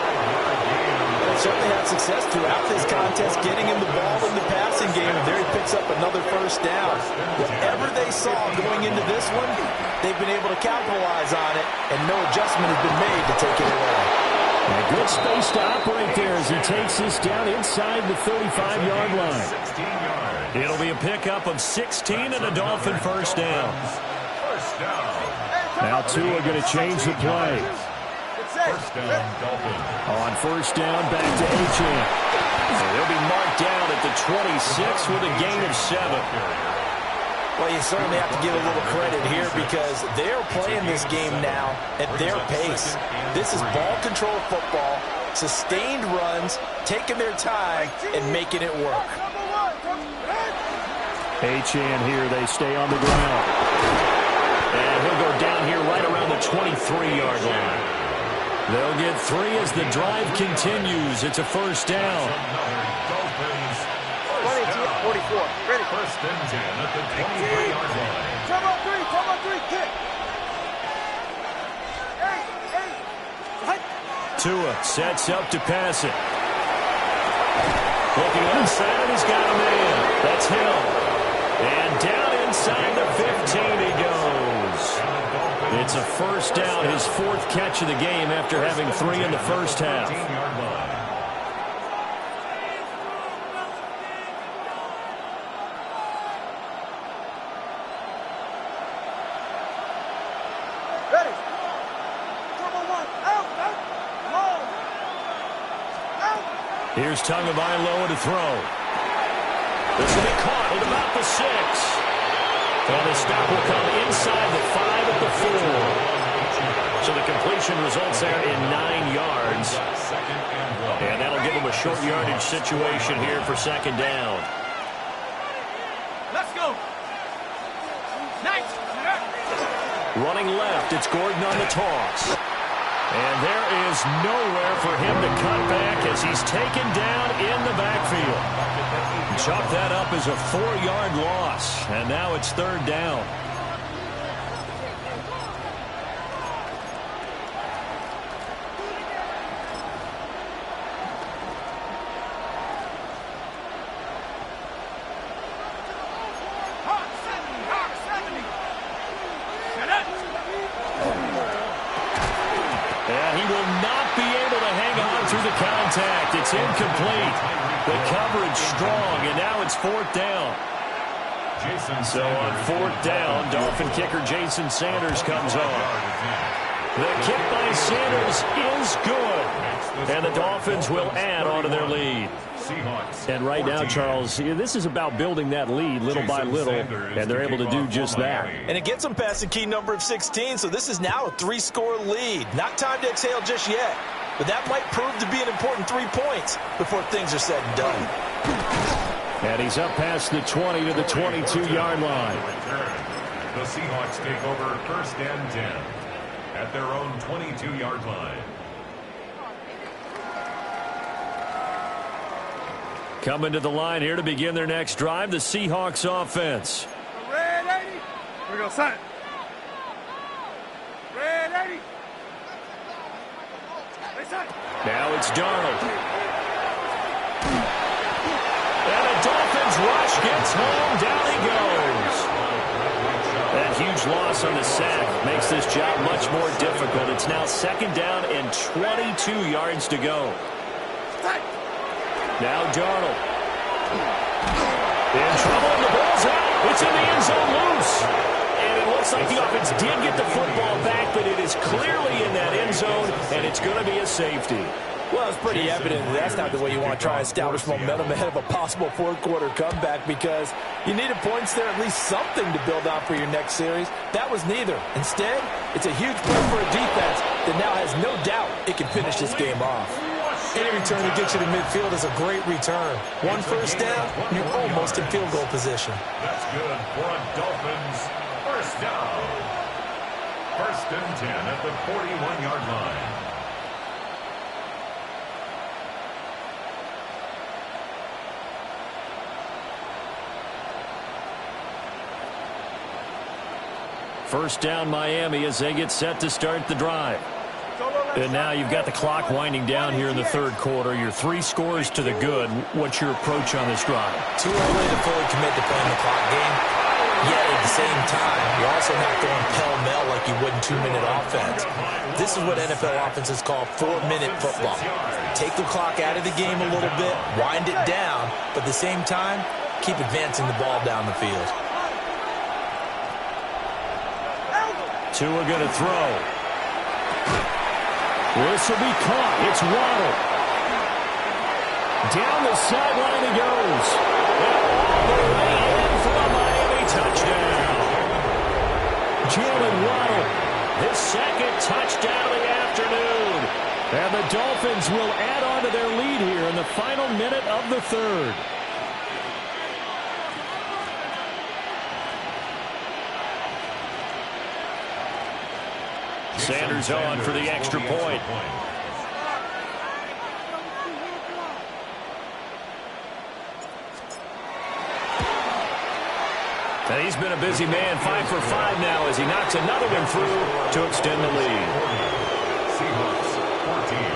Certainly had success throughout this contest, getting him the ball in the passing game, and there he picks up another first down. Whatever they saw going into this one, they've been able to capitalize on it, and no adjustment has been made to take it away. And a good space to operate there as he takes this down inside the 35-yard line. It'll be a pickup of 16 and a Dolphin first down. Now Tua going to change the play. First down, Dolphins. On first down, back to Achane. They'll be marked down at the 26 with a gain of 7. Well, you certainly have to give a little credit here because they're playing this game now at their pace. This is ball control football, sustained runs, taking their time, and making it work. Achane here, they stay on the ground. And he'll go down here right around the 23-yard line. They'll get 3 as the drive continues. It's a first down. 44. Ready. First and 10 at the 23-yard line. Come on, 3, kick. Tua sets up to pass it. Looking outside, and he's got a man. That's Hill. And down inside the 15 he goes. It's a first down, his 4th catch of the game after having 3 in the first half. Ready. Number 1. Out. Here's Tagovailoa to throw. This will be caught at about the 6. And the stop will come inside the 5 at the 4. So the completion results there in 9 yards. And that'll give them a short yardage situation here for second down. Let's go. Nice. Running left, it's Gordon on the toss. And there is nowhere for him to cut back as he's taken down in the backfield. Chalk that up as a 4-yard loss. And now it's third down. Contact. It's incomplete. The coverage strong, and now it's fourth down. So on fourth down, Dolphin kicker Jason Sanders comes on. The kick by Sanders is good. And the Dolphins will add on to their lead. And right now, Charles, this is about building that lead little by little, and they're able to do just that. And it gets them past the key number of 16, so this is now a 3-score lead. Not time to exhale just yet. But that might prove to be an important 3 points before things are said and done. And he's up past the 20 to the 22-yard line. The Seahawks take over first and 10 at their own 22-yard line. Coming to the line here to begin their next drive, the Seahawks offense. Red 80. Here we go, son. Red 80. Now it's Darnold. And the Dolphins rush gets home. Down he goes. That huge loss on the sack makes this job much more difficult. It's now second down and 22 yards to go. Now Darnold. In trouble, and the ball's out. It's in the end zone loose. And it looks like the offense did get the football back, but it is clearly in that end zone, and it's going to be a safety. Well, it's pretty evident that that's not the way you want to try and establish momentum ahead of a possible fourth-quarter comeback, because you needed points there, at least something to build on for your next series. That was neither. Instead, it's a huge play for a defense that now has no doubt it can finish this game off. Any return that gets you to midfield is a great return. One first down, you're almost in field goal position. That's good for a Dolphins first down. First and 10 at the 41-yard line. First down Miami as they get set to start the drive. And now you've got the clock winding down here in the third quarter. You're 3 scores to the good. What's your approach on this drive? Too early to fully commit to playing the clock game. Yet at the same time, you're also not going pell-mell like you would in 2-minute offense. This is what NFL offenses call 4-minute football. Take the clock out of the game a little bit, wind it down, but at the same time, keep advancing the ball down the field. Tua going to throw. This will be caught. It's Waddle. Down the sideline he goes. And all the way in for a Miami touchdown. Jalen Waddle, his second touchdown of the afternoon. And the Dolphins will add on to their lead here in the final minute of the third. Sanders on for the extra point. And he's been a busy man, 5 for 5 now as he knocks another one through to extend the lead. Seahawks 14.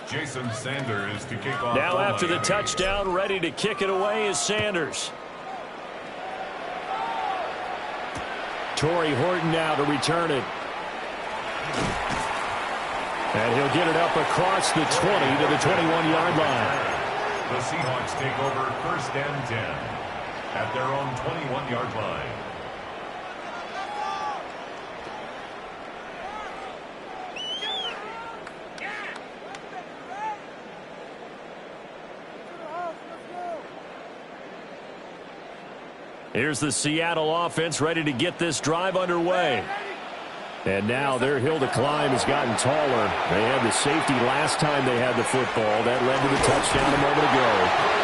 Jason Sanders to kick off. Now after the touchdown, ready to kick it away is Sanders. Torrey Horton now to return it. And he'll get it up across the 20 to the 21-yard line. The Seahawks take over 1st and 10 at their own 21-yard line. Here's the Seattle offense ready to get this drive underway. And now their hill to climb has gotten taller. They had the safety last time they had the football. That led to the touchdown a moment ago.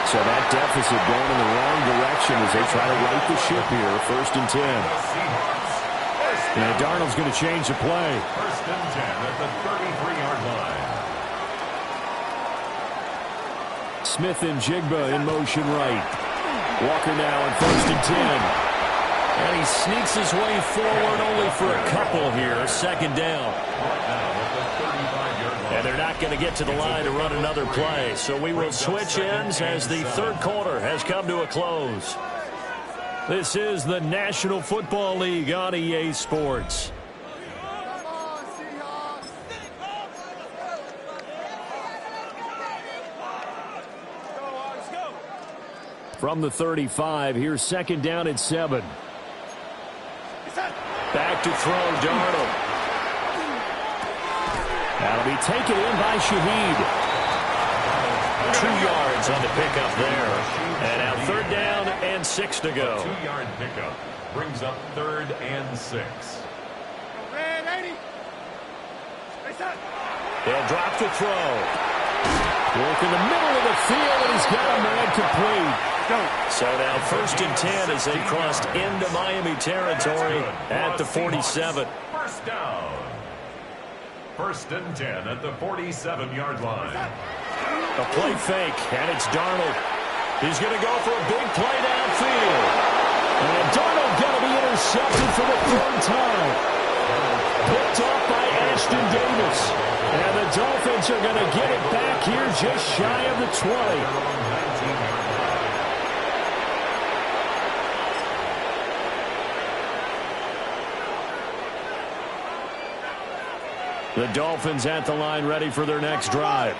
So that deficit going in the wrong direction as they try to right the ship here. 1st and 10. And Darnold's going to change the play. 1st and 10 at the 33-yard line. Smith and Jigba in motion right. Walker now on 1st and 10. And he sneaks his way forward only for a couple here. 2nd down. And they're not going to get to the line to run another play. So we will switch ends as the 3rd quarter has come to a close. This is the National Football League on EA Sports. From the 35, here's 2nd down at 7. Back to throw, Darnold. That'll be taken in by Shaheed. 2 yards on the pickup there. And now 3rd down and 6 to go. 2-yard pickup brings up 3rd and 6. They'll drop the throw. Work in the middle of the field, and he's got a man complete. So now 1st and 10 as they crossed into Miami territory at the 47. 1st down. 1st and 10 at the 47-yard line. A play fake, and it's Darnold. He's going to go for a big play downfield. And Darnold going to be intercepted for the 3rd time. Picked off by Ashton Davis. And the Dolphins are going to get it back here just shy of the 20. The Dolphins at the line ready for their next drive.